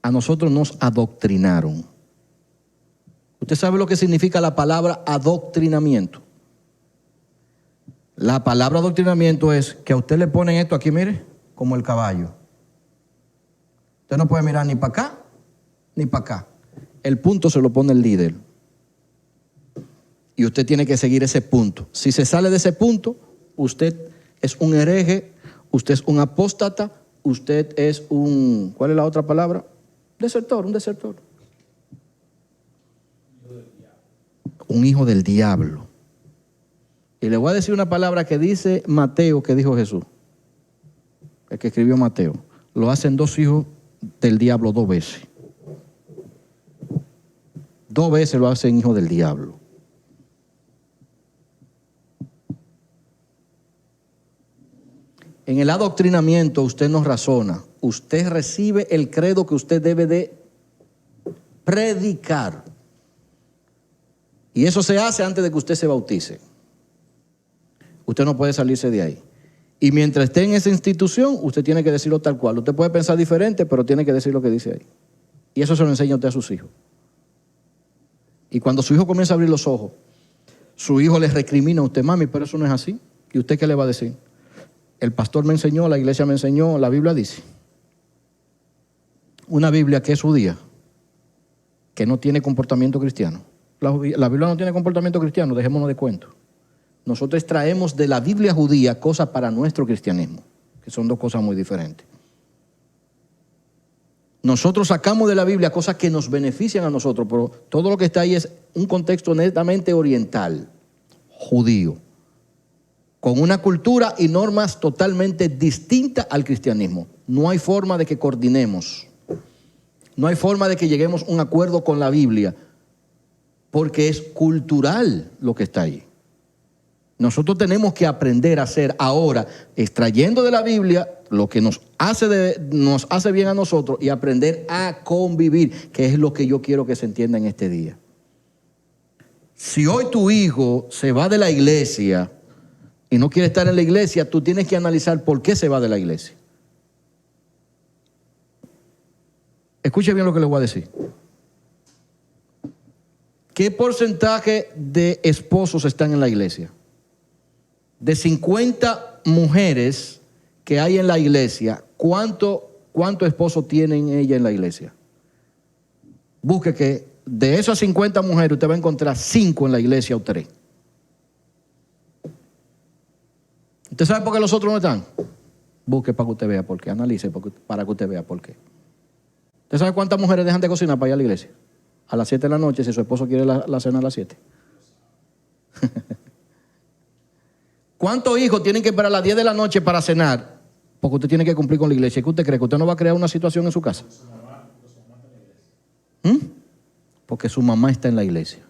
Speaker 3: A nosotros nos adoctrinaron. ¿Usted sabe lo que significa la palabra adoctrinamiento? La palabra adoctrinamiento es que a usted le ponen esto aquí, mire, como el caballo. Usted no puede mirar ni para acá, ni para acá. El punto se lo pone el líder. Y usted tiene que seguir ese punto. Si se sale de ese punto, usted es un hereje, usted es un apóstata, usted es un... ¿Cuál es la otra palabra? Desertor, un desertor. Un hijo del diablo. Y le voy a decir una palabra que dice Mateo, que dijo Jesús. El que escribió Mateo. Lo hacen 2 hijos del diablo 2 veces. 2 veces lo hacen hijo del diablo. En el adoctrinamiento usted no razona. Usted recibe el credo que usted debe de predicar. Y eso se hace antes de que usted se bautice. Usted no puede salirse de ahí. Y mientras esté en esa institución, usted tiene que decirlo tal cual. Usted puede pensar diferente, pero tiene que decir lo que dice ahí. Y eso se lo enseña usted a sus hijos. Y cuando su hijo comienza a abrir los ojos, su hijo le recrimina a usted: mami, pero eso no es así. ¿Y usted qué le va a decir? El pastor me enseñó, la iglesia me enseñó, la Biblia dice. Una Biblia que es judía, que no tiene comportamiento cristiano. La Biblia no tiene comportamiento cristiano, dejémonos de cuento. Nosotros traemos de la Biblia judía cosas para nuestro cristianismo, que son 2 cosas muy diferentes. Nosotros sacamos de la Biblia cosas que nos benefician a nosotros, pero todo lo que está ahí es un contexto netamente oriental, judío, con una cultura y normas totalmente distintas al cristianismo. No hay forma de que coordinemos. No hay forma de que lleguemos a un acuerdo con la Biblia, porque es cultural lo que está ahí. Nosotros tenemos que aprender a hacer ahora, extrayendo de la Biblia lo que nos hace bien a nosotros, y aprender a convivir, que es lo que yo quiero que se entienda en este día. Si hoy tu hijo se va de la iglesia y no quiere estar en la iglesia, tú tienes que analizar por qué se va de la iglesia. Escuche bien lo que le voy a decir. ¿Qué porcentaje de esposos están en la iglesia? De 50 mujeres que hay en la iglesia, ¿cuánto esposo tienen ella en la iglesia? Busque que de esas 50 mujeres usted va a encontrar 5 en la iglesia o 3. ¿Usted sabe por qué los otros no están? Busque para que usted vea por qué, analice para que usted vea por qué. ¿Usted sabe cuántas mujeres dejan de cocinar para ir a la iglesia? A las 7 de la noche, si su esposo quiere la cena a las 7. ¿Cuántos hijos tienen que esperar a las 10 de la noche para cenar? Porque usted tiene que cumplir con la iglesia. ¿Qué usted cree? ¿Que usted no va a crear una situación en su casa? Porque su mamá está en la iglesia.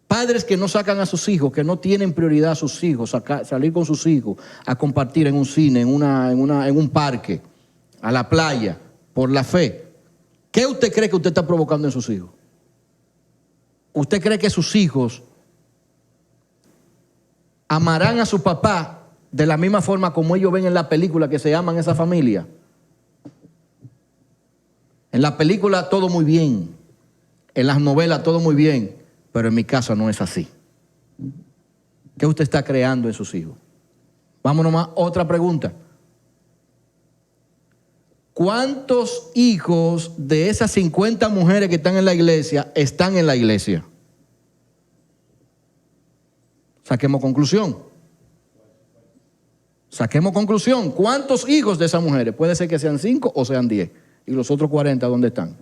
Speaker 3: Padres que no sacan a sus hijos, que no tienen prioridad a sus hijos, salir con sus hijos, a compartir en un cine, en un parque, a la playa, por la fe. ¿Qué usted cree que usted está provocando en sus hijos? ¿Usted cree que sus hijos amarán a su papá de la misma forma como ellos ven en la película que se aman esa familia? En la película todo muy bien, en las novelas todo muy bien, pero en mi casa no es así. ¿Qué usted está creando en sus hijos? Vámonos más, otra pregunta. ¿Cuántos hijos de esas 50 mujeres que están en la iglesia están en la iglesia? Saquemos conclusión. Saquemos conclusión. ¿Cuántos hijos de esas mujeres? Puede ser que sean 5 o sean 10. ¿Y los otros 40 dónde están?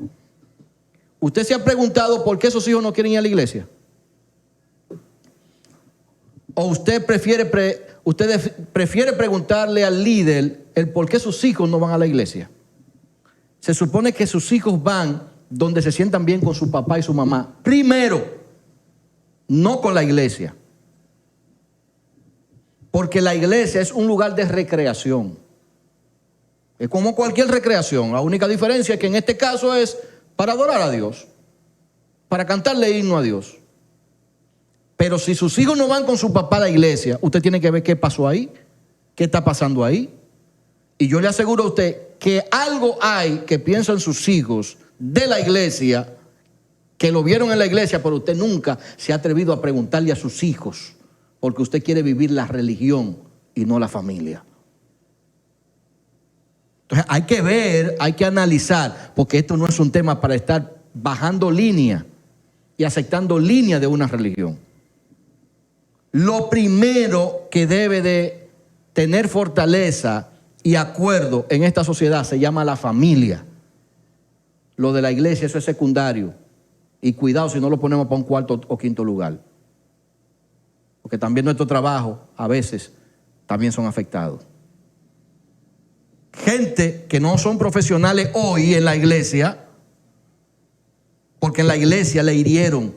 Speaker 3: ¿Usted se ha preguntado por qué esos hijos no quieren ir a la iglesia? ¿O usted prefiere preguntarle al líder el por qué sus hijos no van a la iglesia? Se supone que sus hijos van donde se sientan bien con su papá y su mamá. Primero, no con la iglesia. Porque la iglesia es un lugar de recreación. Es como cualquier recreación. La única diferencia es que en este caso es para adorar a Dios, para cantarle himno a Dios. Pero si sus hijos no van con su papá a la iglesia, usted tiene que ver qué pasó ahí, qué está pasando ahí. Y yo le aseguro a usted que algo hay que piensan sus hijos de la iglesia, que lo vieron en la iglesia, pero usted nunca se ha atrevido a preguntarle a sus hijos, porque usted quiere vivir la religión y no la familia. Entonces hay que ver, hay que analizar, porque esto no es un tema para estar bajando línea y aceptando línea de una religión. Lo primero que debe de tener fortaleza y acuerdo en esta sociedad se llama la familia. Lo de la iglesia, eso es secundario. Y cuidado si no lo ponemos para un cuarto o quinto lugar. Porque también nuestro trabajo a veces también son afectados. Gente que no son profesionales hoy en la iglesia, porque en la iglesia le hirieron,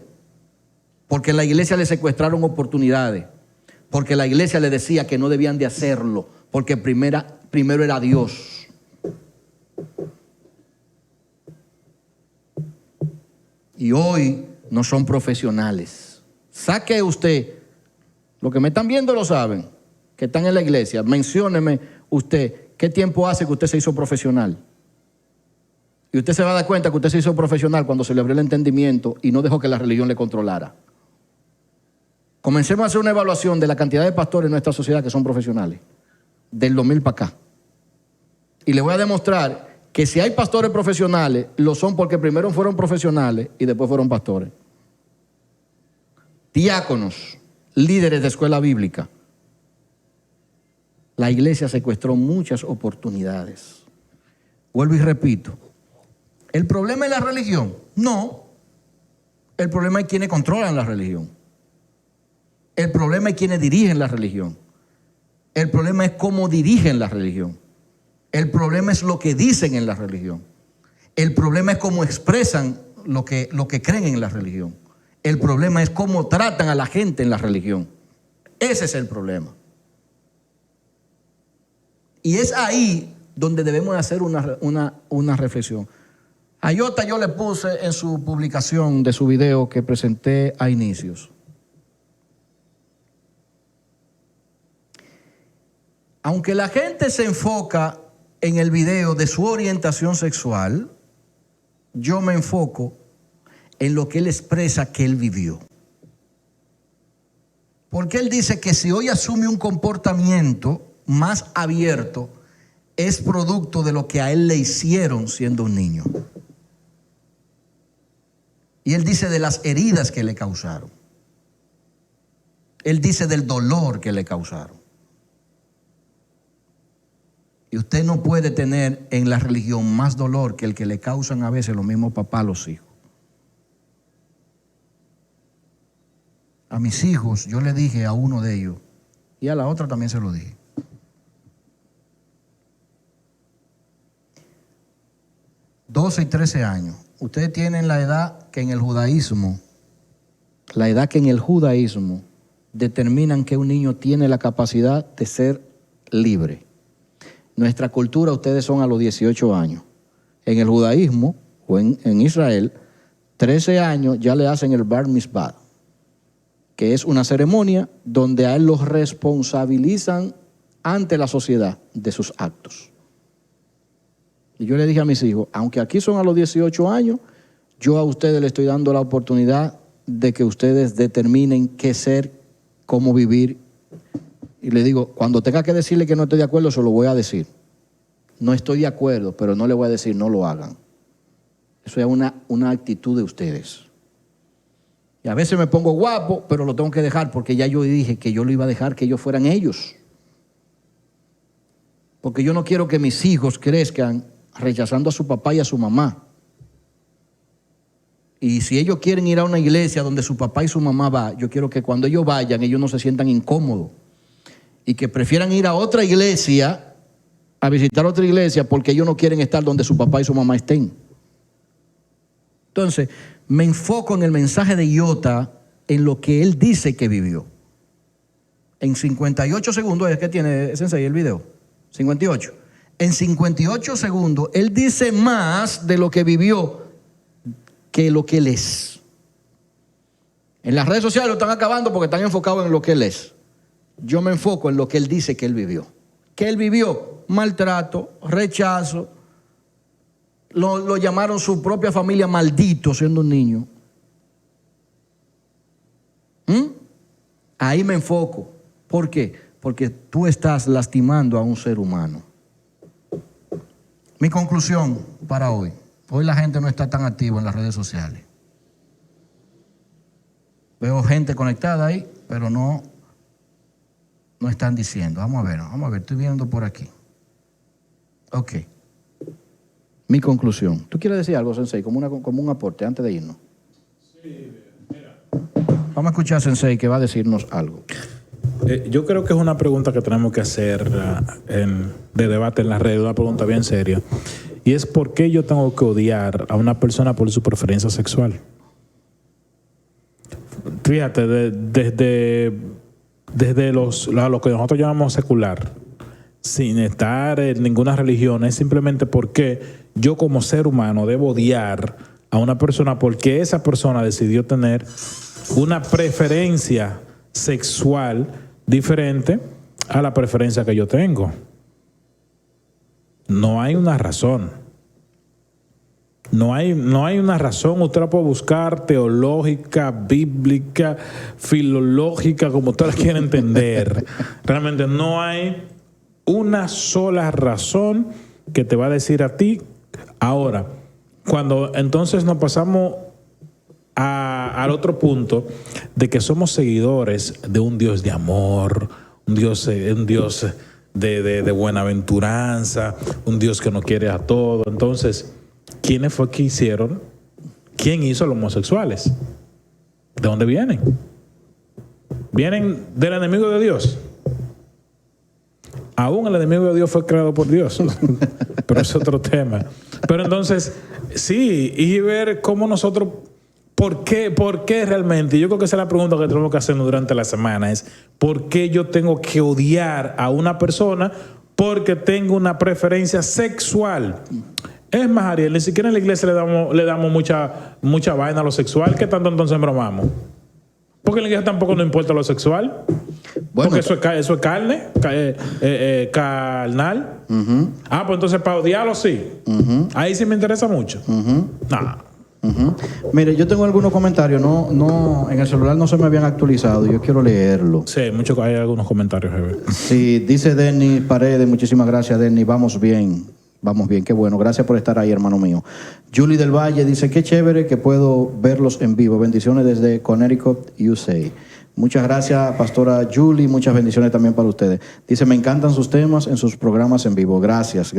Speaker 3: porque en la iglesia le secuestraron oportunidades, porque la iglesia le decía que no debían de hacerlo, porque primero era Dios. Y hoy no son profesionales. Saque usted, lo que me están viendo lo saben, que están en la iglesia, mencióneme usted, ¿qué tiempo hace que usted se hizo profesional? Y usted se va a dar cuenta que usted se hizo profesional cuando se le abrió el entendimiento y no dejó que la religión le controlara. Comencemos a hacer una evaluación de la cantidad de pastores en nuestra sociedad que son profesionales, del 2000 para acá. Y le voy a demostrar que si hay pastores profesionales, lo son porque primero fueron profesionales y después fueron pastores. Diáconos, líderes de escuela bíblica. La iglesia secuestró muchas oportunidades. Vuelvo y repito. ¿El problema es la religión? No. El problema es quienes controlan la religión. El problema es quienes dirigen la religión. El problema es cómo dirigen la religión. El problema es lo que dicen en la religión. El problema es cómo expresan lo que creen en la religión. El problema es cómo tratan a la gente en la religión. Ese es el problema. Y es ahí donde debemos hacer una reflexión. A Iota yo le puse en su publicación de su video que presenté a inicios. Aunque la gente se enfoca en el video de su orientación sexual, yo me enfoco en lo que él expresa que él vivió. Porque él dice que si hoy asume un comportamiento más abierto, es producto de lo que a él le hicieron siendo un niño. Y él dice de las heridas que le causaron. Él dice del dolor que le causaron. Y usted no puede tener en la religión más dolor que el que le causan a veces los mismos papás a los hijos. A mis hijos yo le dije a uno de ellos, y a la otra también se lo dije. 12 y 13 años. Ustedes tienen la edad que en el judaísmo determinan que un niño tiene la capacidad de ser libre. Nuestra cultura, ustedes son a los 18 años. En el judaísmo, o en Israel, 13 años ya le hacen el bar mitzvah, que es una ceremonia donde a él los responsabilizan ante la sociedad de sus actos. Y yo le dije a mis hijos, aunque aquí son a los 18 años, yo a ustedes les estoy dando la oportunidad de que ustedes determinen qué ser, cómo vivir. Y le digo, cuando tenga que decirle que no estoy de acuerdo, se lo voy a decir. No estoy de acuerdo, pero no le voy a decir no lo hagan. Eso es una actitud de ustedes. Y a veces me pongo guapo, pero lo tengo que dejar porque ya yo dije que yo lo iba a dejar que ellos fueran ellos. Porque yo no quiero que mis hijos crezcan rechazando a su papá y a su mamá. Y si ellos quieren ir a una iglesia donde su papá y su mamá van, yo quiero que cuando ellos vayan, ellos no se sientan incómodos. Y que prefieran ir a otra iglesia, a visitar otra iglesia, porque ellos no quieren estar donde su papá y su mamá estén. Entonces, me enfoco en el mensaje de Iota, en lo que él dice que vivió. En 58 segundos, es que tiene Sensei el video, 58. En 58 segundos, él dice más de lo que vivió que lo que él es. En las redes sociales lo están acabando porque están enfocados en lo que él es. Yo me enfoco en lo que él dice que él vivió. ¿Qué él vivió? Maltrato, rechazo. Lo llamaron su propia familia maldito siendo un niño. Ahí me enfoco. ¿Por qué? Porque tú estás lastimando a un ser humano. Mi conclusión para hoy. Hoy la gente no está tan activa en las redes sociales. Veo gente conectada ahí, pero no están diciendo. Vamos a ver, estoy viendo por aquí. Ok. Mi conclusión. ¿Tú quieres decir algo, Sensei, como un aporte antes de irnos? Sí, mira. Vamos a escuchar a Sensei que va a decirnos algo.
Speaker 5: Yo creo que es una pregunta que tenemos que hacer de debate en las redes, una pregunta bien seria. Y es ¿por qué yo tengo que odiar a una persona por su preferencia sexual? Fíjate, desde lo que nosotros llamamos secular, sin estar en ninguna religión, es simplemente porque yo como ser humano debo odiar a una persona porque esa persona decidió tener una preferencia sexual diferente a la preferencia que yo tengo. No hay una razón. No hay una razón. Usted la puede buscar teológica, bíblica, filológica, como usted la quiera entender. Realmente no hay una sola razón que te va a decir a ti. Ahora, cuando entonces nos pasamos al otro punto de que somos seguidores de un Dios de amor, un Dios de buenaventuranza, un Dios que nos quiere a todos. Entonces, ¿quiénes fue que hicieron? ¿Quién hizo a los homosexuales? ¿De dónde vienen? ¿Vienen del enemigo de Dios? Aún el enemigo de Dios fue creado por Dios. Pero es otro tema. Pero entonces, sí, y ver cómo nosotros... ¿Por qué realmente? Yo creo que esa es la pregunta que tenemos que hacernos durante la semana. Es ¿por qué yo tengo que odiar a una persona porque tengo una preferencia sexual? Es más, Ariel, ni siquiera en la iglesia le damos mucha vaina a lo sexual. ¿Qué tanto entonces bromamos? Porque en la iglesia tampoco nos importa lo sexual. Bueno, porque eso es carne, carnal. Pues entonces para odiarlo sí. Ahí sí me interesa mucho. Nah.
Speaker 3: Mire, yo tengo algunos comentarios, no, en el celular no se me habían actualizado, yo quiero leerlo.
Speaker 5: Sí, hay algunos comentarios.
Speaker 3: Sí, dice Denny Paredes, muchísimas gracias Denny, vamos bien, qué bueno, gracias por estar ahí, hermano mío. Julie del Valle dice, qué chévere que puedo verlos en vivo, bendiciones desde Connecticut, USA. Muchas gracias, pastora Julie, muchas bendiciones también para ustedes. Dice, me encantan sus temas en sus programas en vivo. Gracias.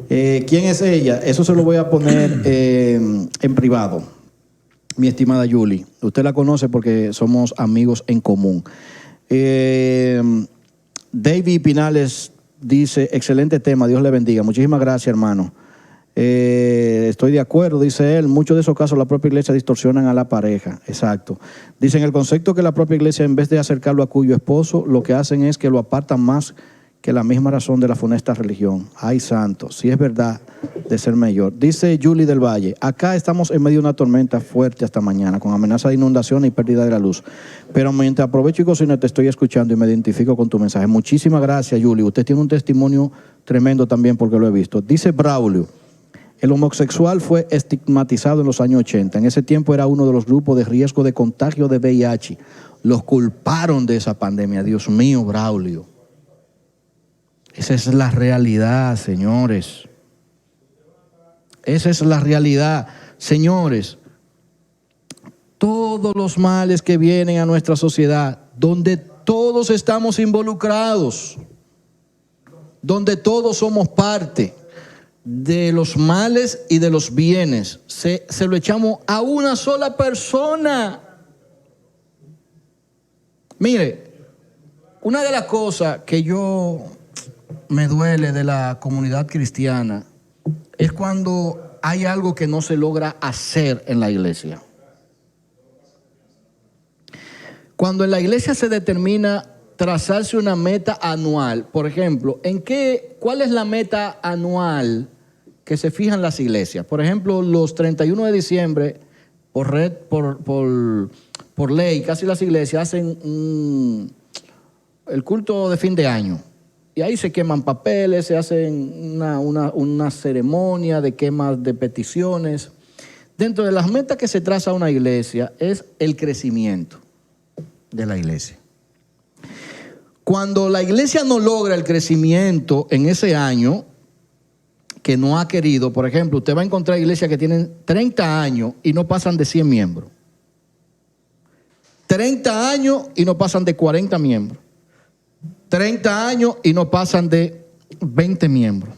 Speaker 3: ¿Quién es ella? Eso se lo voy a poner en privado, mi estimada Julie. Usted la conoce porque somos amigos en común. David Pinales dice, excelente tema, Dios le bendiga. Muchísimas gracias, hermano. Estoy de acuerdo, dice él. Muchos de esos casos la propia iglesia distorsionan a la pareja. Exacto. Dicen el concepto que la propia iglesia, en vez de acercarlo a cuyo esposo, lo que hacen es que lo apartan más que la misma razón de la funesta religión. Ay, santo, si es verdad de ser mayor. Dice Julie del Valle, acá estamos en medio de una tormenta fuerte hasta mañana, con amenaza de inundación y pérdida de la luz. Pero mientras aprovecho y cocino, te estoy escuchando y me identifico con tu mensaje. Muchísimas gracias, Julie. Usted tiene un testimonio tremendo también porque lo he visto. Dice Braulio, el homosexual fue estigmatizado en los años 80. En ese tiempo era uno de los grupos de riesgo de contagio de VIH. Los culparon de esa pandemia. Dios mío, Braulio. Esa es la realidad, señores. Esa es la realidad, señores. Todos los males que vienen a nuestra sociedad, donde todos estamos involucrados, donde todos somos parte, de los males y de los bienes se lo echamos a una sola persona. Mire, una de las cosas que yo me duele de la comunidad cristiana es cuando hay algo que no se logra hacer en la iglesia. Cuando en la iglesia se determina trazarse una meta anual, por ejemplo, ¿cuál es la meta anual que se fijan las iglesias? Por ejemplo, los 31 de diciembre, por ley, casi las iglesias hacen el culto de fin de año. Y ahí se queman papeles, se hacen una ceremonia de quemas de peticiones. Dentro de las metas que se traza una iglesia es el crecimiento de la iglesia. Cuando la iglesia no logra el crecimiento en ese año que no ha querido, por ejemplo, usted va a encontrar iglesias que tienen 30 años y no pasan de 100 miembros. 30 años y no pasan de 40 miembros. 30 años y no pasan de 20 miembros.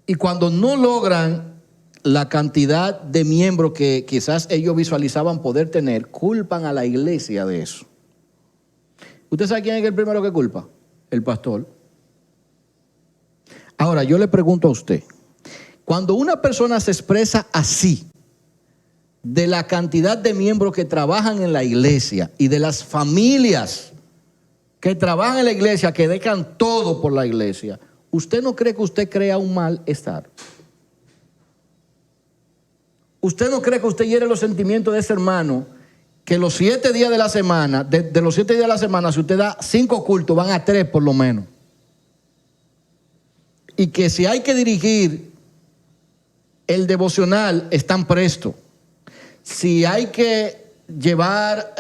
Speaker 3: Y cuando no logran la cantidad de miembros que quizás ellos visualizaban poder tener, culpan a la iglesia de eso. ¿Usted sabe quién es el primero que culpa? El pastor. Ahora, yo le pregunto a usted, cuando una persona se expresa así, de la cantidad de miembros que trabajan en la iglesia y de las familias que trabajan en la iglesia, que dejan todo por la iglesia, ¿usted no cree que usted crea un malestar? ¿Usted no cree que usted hiere los sentimientos de ese hermano que los 7 días de la semana, de los 7 días de la semana, si usted da 5 cultos, van a 3 por lo menos? Y que si hay que dirigir el devocional, están prestos. Si hay que llevar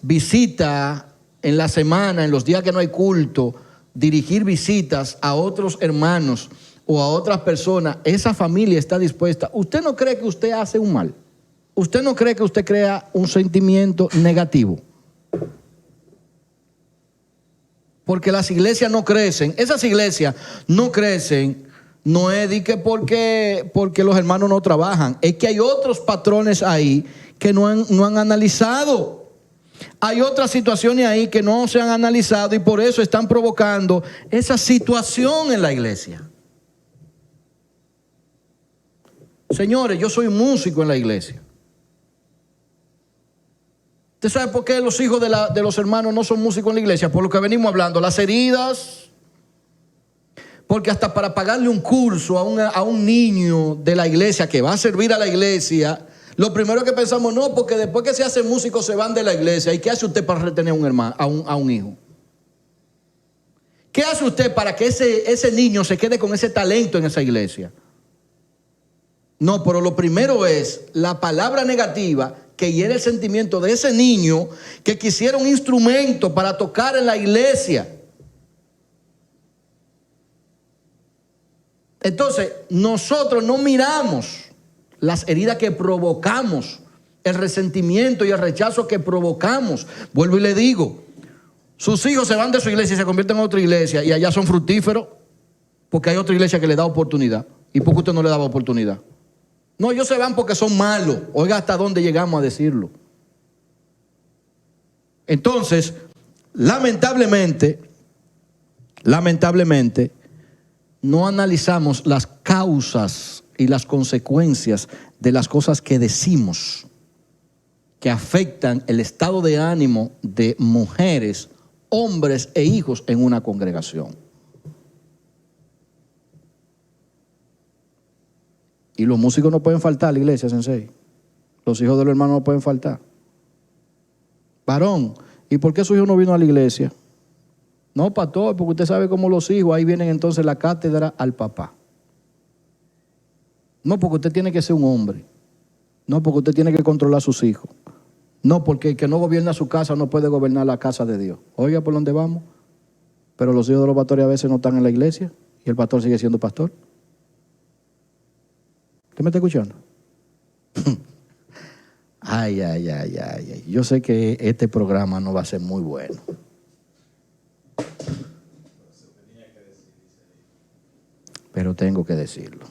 Speaker 3: visita en la semana, en los días que no hay culto, dirigir visitas a otros hermanos o a otras personas, esa familia está dispuesta. ¿Usted no cree que usted hace un mal? ¿Usted no cree que usted crea un sentimiento negativo? Porque las iglesias no crecen. Esas iglesias no crecen, no es de que porque los hermanos no trabajan. Es que hay otros patrones ahí que no han analizado. Hay otras situaciones ahí que no se han analizado y por eso están provocando esa situación en la iglesia. Señores, yo soy músico en la iglesia. ¿Usted sabe por qué los hijos de los hermanos no son músicos en la iglesia? Por lo que venimos hablando, las heridas. Porque hasta para pagarle un curso a un niño de la iglesia que va a servir a la iglesia, lo primero que pensamos, no, porque después que se hacen músicos se van de la iglesia. ¿Y qué hace usted para retener a un hermano, a un hijo? ¿Qué hace usted para que ese niño se quede con ese talento en esa iglesia? No, pero lo primero es la palabra negativa que hiere el sentimiento de ese niño que quisiera un instrumento para tocar en la iglesia. Entonces, nosotros no miramos las heridas que provocamos, el resentimiento y el rechazo que provocamos. Vuelvo y le digo, sus hijos se van de su iglesia y se convierten en otra iglesia y allá son fructíferos porque hay otra iglesia que le da oportunidad. ¿Y por qué usted no le daba oportunidad? No, ellos se van porque son malos. Oiga hasta dónde llegamos a decirlo. Entonces, lamentablemente, no analizamos las causas y las consecuencias de las cosas que decimos, que afectan el estado de ánimo de mujeres, hombres e hijos en una congregación. Y los músicos no pueden faltar a la iglesia, sensei. Los hijos de los hermanos no pueden faltar. Varón, ¿y por qué su hijo no vino a la iglesia? No, pastor, porque usted sabe cómo los hijos, ahí vienen entonces la cátedra al papá. No, porque usted tiene que ser un hombre. No, porque usted tiene que controlar a sus hijos. No, porque el que no gobierna su casa no puede gobernar la casa de Dios. Oiga, ¿por dónde vamos? Pero los hijos de los pastores a veces no están en la iglesia y el pastor sigue siendo pastor. ¿Usted me está escuchando? Ay. Yo sé que este programa no va a ser muy bueno. pero tengo que decirlo.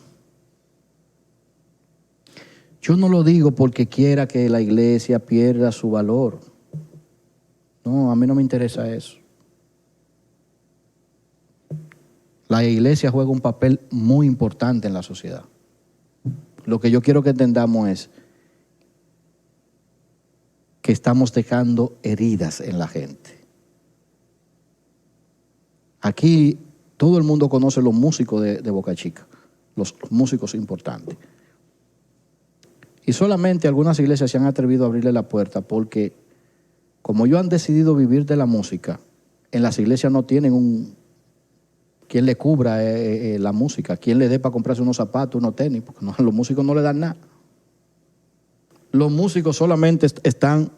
Speaker 3: Yo no lo digo porque quiera que la iglesia pierda su valor. No, a mí no me interesa eso. La iglesia juega un papel muy importante en la sociedad. Lo que yo quiero que entendamos es que estamos dejando heridas en la gente. Aquí todo el mundo conoce los músicos de Boca Chica, los músicos importantes. Y solamente algunas iglesias se han atrevido a abrirle la puerta porque, como ellos han decidido vivir de la música, en las iglesias no tienen quien le cubra la música, quien le dé para comprarse unos zapatos, unos tenis, porque no, los músicos no le dan nada. Los músicos solamente están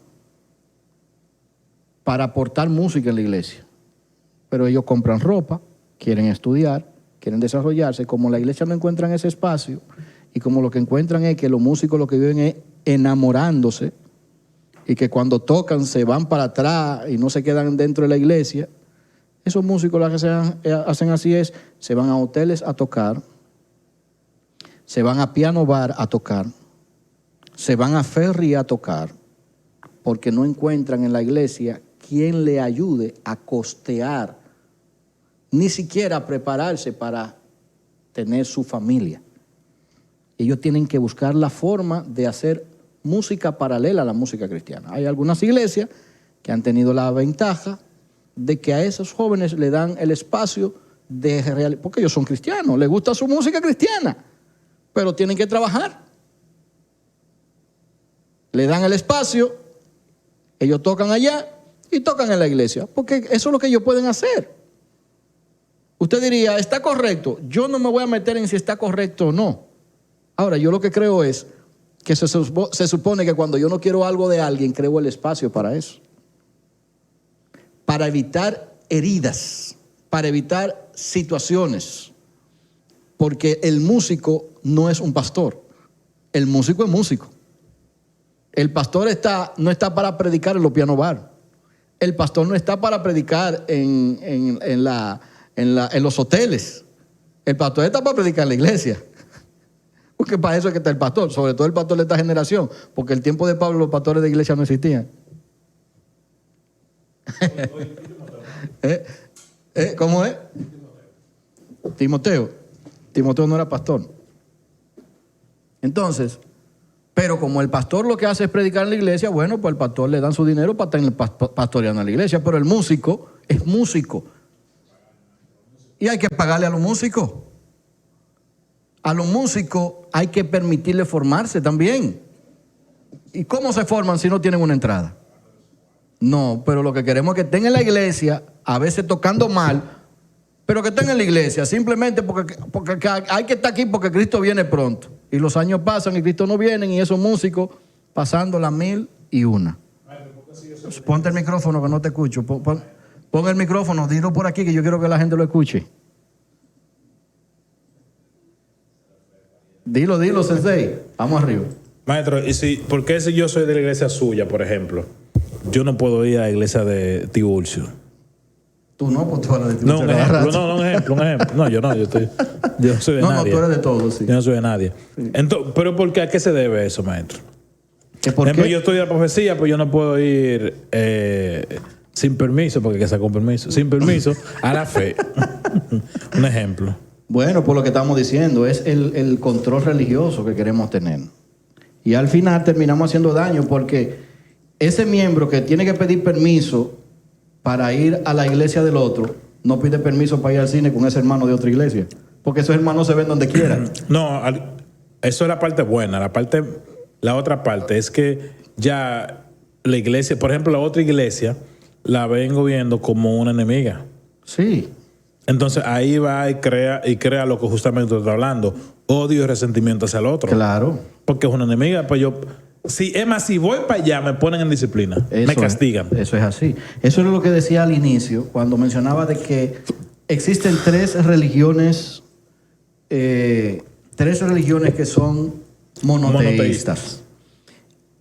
Speaker 3: para aportar música en la iglesia, pero ellos compran ropa, quieren estudiar, quieren desarrollarse. Como la iglesia no encuentra ese espacio, y como lo que encuentran es que los músicos lo que viven es enamorándose, y que cuando tocan se van para atrás y no se quedan dentro de la iglesia, esos músicos lo que hacen así es, se van a hoteles a tocar, se van a piano bar a tocar, se van a ferry a tocar, porque no encuentran en la iglesia quien le ayude a costear, ni siquiera a prepararse para tener su familia. Ellos tienen que buscar la forma de hacer música paralela a la música cristiana. Hay algunas iglesias que han tenido la ventaja de que a esos jóvenes le dan el espacio de realizar, porque ellos son cristianos, les gusta su música cristiana, pero tienen que trabajar. Le dan el espacio, ellos tocan allá y tocan en la iglesia, porque eso es lo que ellos pueden hacer. Usted diría, ¿está correcto? Yo no me voy a meter en si está correcto o no. Ahora, yo lo que creo es que se supone que cuando yo no quiero algo de alguien, creo el espacio para eso. Para evitar heridas, para evitar situaciones. Porque el músico no es un pastor. El músico es músico. El pastor no está para predicar en los piano bar. El pastor no está para predicar en los hoteles. El pastor está para predicar en la iglesia. Porque para eso es que está el pastor, sobre todo el pastor de esta generación, porque el tiempo de Pablo los pastores de iglesia no existían. ¿Cómo es? Timoteo no era pastor. Entonces, pero como el pastor lo que hace es predicar en la iglesia, bueno, pues al pastor le dan su dinero para estar pastoreando en la iglesia, pero el músico es músico. Y hay que pagarle a los músicos. A los músicos hay que permitirle formarse también. ¿Y cómo se forman si no tienen una entrada? No, pero lo que queremos es que estén en la iglesia, a veces tocando mal, pero que estén en la iglesia, simplemente porque hay que estar aquí porque Cristo viene pronto. Y los años pasan y Cristo no viene, y esos músicos pasando las 1001. Ponte el micrófono que no te escucho. Pon el micrófono, dilo por aquí que yo quiero que la gente lo escuche. Dilo, Sensei. Vamos arriba.
Speaker 5: Maestro, ¿por qué si yo soy de la iglesia suya, por ejemplo, yo no puedo ir a la iglesia de Tiburcio?
Speaker 3: Tú no, pues tú hablas de
Speaker 5: No,
Speaker 3: Tiburcio.
Speaker 5: un ejemplo. No, yo no soy de nadie.
Speaker 3: No, tú eres de todo, sí.
Speaker 5: Yo no soy de nadie. Sí. Entonces, pero ¿por qué? ¿A qué se debe eso, maestro?
Speaker 3: ¿Por qué?
Speaker 5: Yo estudio la profecía, pues yo no puedo ir sin permiso, porque hay que sacar un permiso, sin permiso, a la fe. Un ejemplo.
Speaker 3: Bueno, por lo que estamos diciendo, es el control religioso que queremos tener. Y al final terminamos haciendo daño porque ese miembro que tiene que pedir permiso para ir a la iglesia del otro, no pide permiso para ir al cine con ese hermano de otra iglesia. Porque esos hermanos se ven donde quieran.
Speaker 5: No, eso es la parte buena. La otra parte es que ya la iglesia, por ejemplo, la otra iglesia, la vengo viendo como una enemiga.
Speaker 3: Sí.
Speaker 5: Entonces ahí va y crea lo que justamente usted está hablando, odio y resentimiento hacia el otro.
Speaker 3: Claro.
Speaker 5: Porque es una enemiga, pues si voy para allá me ponen en disciplina, me castigan.
Speaker 3: Eso es así. Eso es lo que decía al inicio, cuando mencionaba de que existen tres religiones que son monoteístas.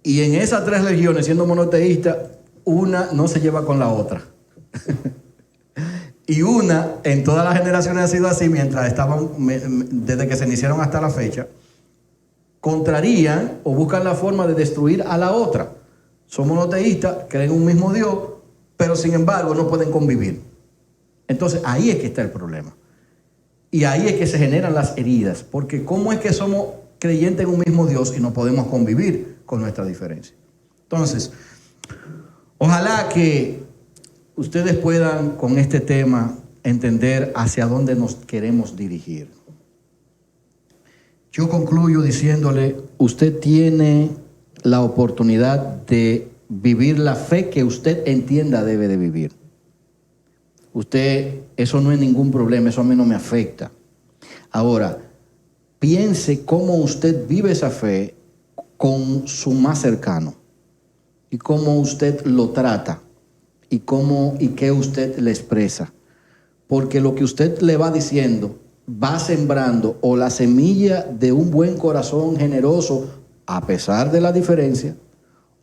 Speaker 3: Y en esas tres religiones, siendo monoteístas, una no se lleva con la otra. Y una, en todas las generaciones ha sido así, mientras estaban, desde que se iniciaron hasta la fecha, contrarían o buscan la forma de destruir a la otra. Son monoteístas, creen un mismo Dios, pero sin embargo no pueden convivir. Entonces ahí es que está el problema. Y ahí es que se generan las heridas, porque ¿cómo es que somos creyentes en un mismo Dios y no podemos convivir con nuestra diferencia? Entonces, ojalá que ustedes puedan con este tema entender hacia dónde nos queremos dirigir. Yo concluyo diciéndole, usted tiene la oportunidad de vivir la fe que usted entienda debe de vivir. Usted, eso no es ningún problema, eso a mí no me afecta. Ahora, piense cómo usted vive esa fe con su más cercano y cómo usted lo trata y cómo y qué usted le expresa. Porque lo que usted le va diciendo va sembrando o la semilla de un buen corazón generoso a pesar de la diferencia,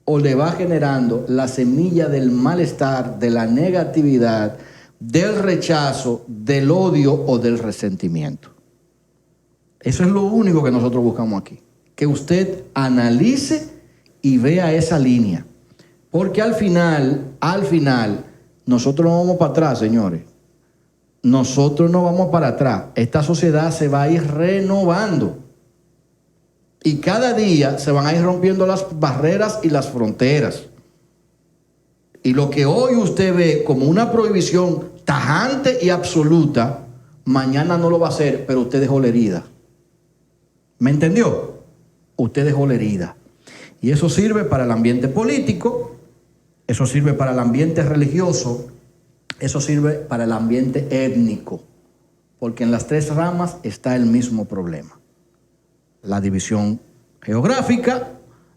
Speaker 3: o le va generando la semilla del malestar, de la negatividad, del rechazo, del odio o del resentimiento. Eso es lo único que nosotros buscamos aquí. Que usted analice y vea esa línea. Porque al final, nosotros no vamos para atrás, señores. Nosotros no vamos para atrás. Esta sociedad se va a ir renovando. Y cada día se van a ir rompiendo las barreras y las fronteras. Y lo que hoy usted ve como una prohibición tajante y absoluta, mañana no lo va a hacer, pero usted dejó la herida. ¿Me entendió? Usted dejó la herida. Y eso sirve para el ambiente político, eso sirve para el ambiente religioso, eso sirve para el ambiente étnico. Porque en las tres ramas está el mismo problema. La división geográfica,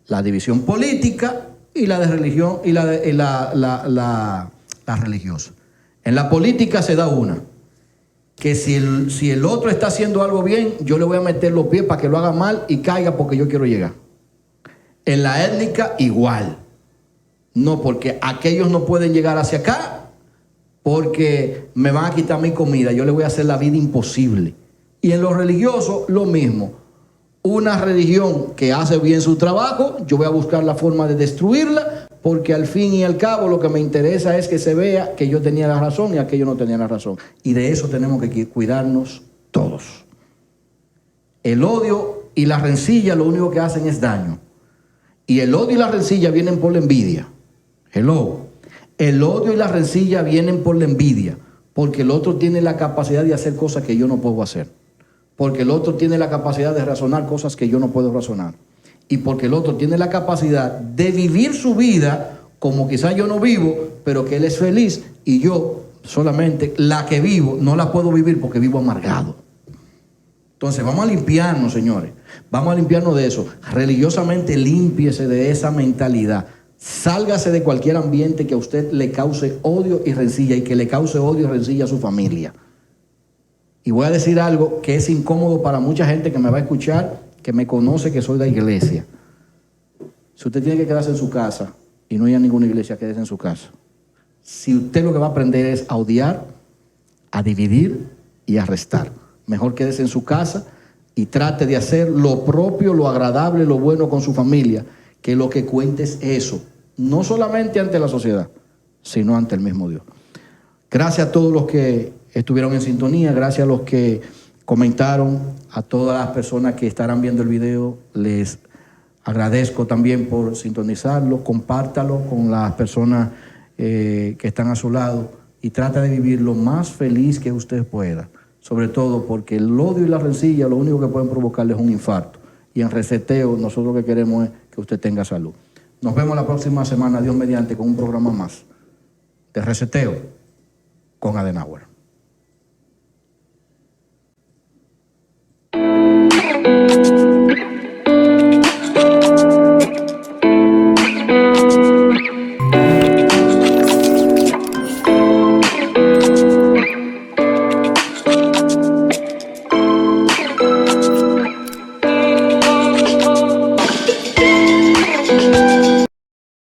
Speaker 3: la división política y la de religión y la religiosa. En la política se da una, que si el otro está haciendo algo bien, yo le voy a meter los pies para que lo haga mal y caiga porque yo quiero llegar. En la étnica igual. No, porque aquellos no pueden llegar hacia acá porque me van a quitar mi comida, yo le voy a hacer la vida imposible. Y en lo religioso lo mismo. Una religión que hace bien su trabajo, yo voy a buscar la forma de destruirla, porque al fin y al cabo lo que me interesa es que se vea que yo tenía la razón y aquello no tenía la razón. Y de eso tenemos que cuidarnos todos. El odio y la rencilla lo único que hacen es daño. Y el odio y la rencilla vienen por la envidia. Hello. El odio y la rencilla vienen por la envidia, porque el otro tiene la capacidad de hacer cosas que yo no puedo hacer. Porque el otro tiene la capacidad de razonar cosas que yo no puedo razonar. Y porque el otro tiene la capacidad de vivir su vida como quizás yo no vivo, pero que él es feliz y yo solamente la que vivo no la puedo vivir porque vivo amargado. Entonces vamos a limpiarnos, señores. Vamos a limpiarnos de eso. Religiosamente límpiese de esa mentalidad. Sálgase de cualquier ambiente que a usted le cause odio y rencilla y que le cause odio y rencilla a su familia. Y voy a decir algo que es incómodo para mucha gente que me va a escuchar, que me conoce que soy de la iglesia. Si usted tiene que quedarse en su casa y no hay ninguna iglesia, quédese en su casa. Si usted lo que va a aprender es a odiar, a dividir y a restar, mejor quédese en su casa y trate de hacer lo propio, lo agradable, lo bueno con su familia, que lo que cuente es eso, no solamente ante la sociedad, sino ante el mismo Dios. Gracias a todos los que estuvieron en sintonía, gracias a los que comentaron, a todas las personas que estarán viendo el video, les agradezco también por sintonizarlo, compártalo con las personas que están a su lado y trata de vivir lo más feliz que usted pueda, sobre todo porque el odio y la rencilla lo único que pueden provocarle es un infarto. Y en Reseteo nosotros lo que queremos es que usted tenga salud. Nos vemos la próxima semana, Dios mediante, con un programa más de Reseteo con Adenauer.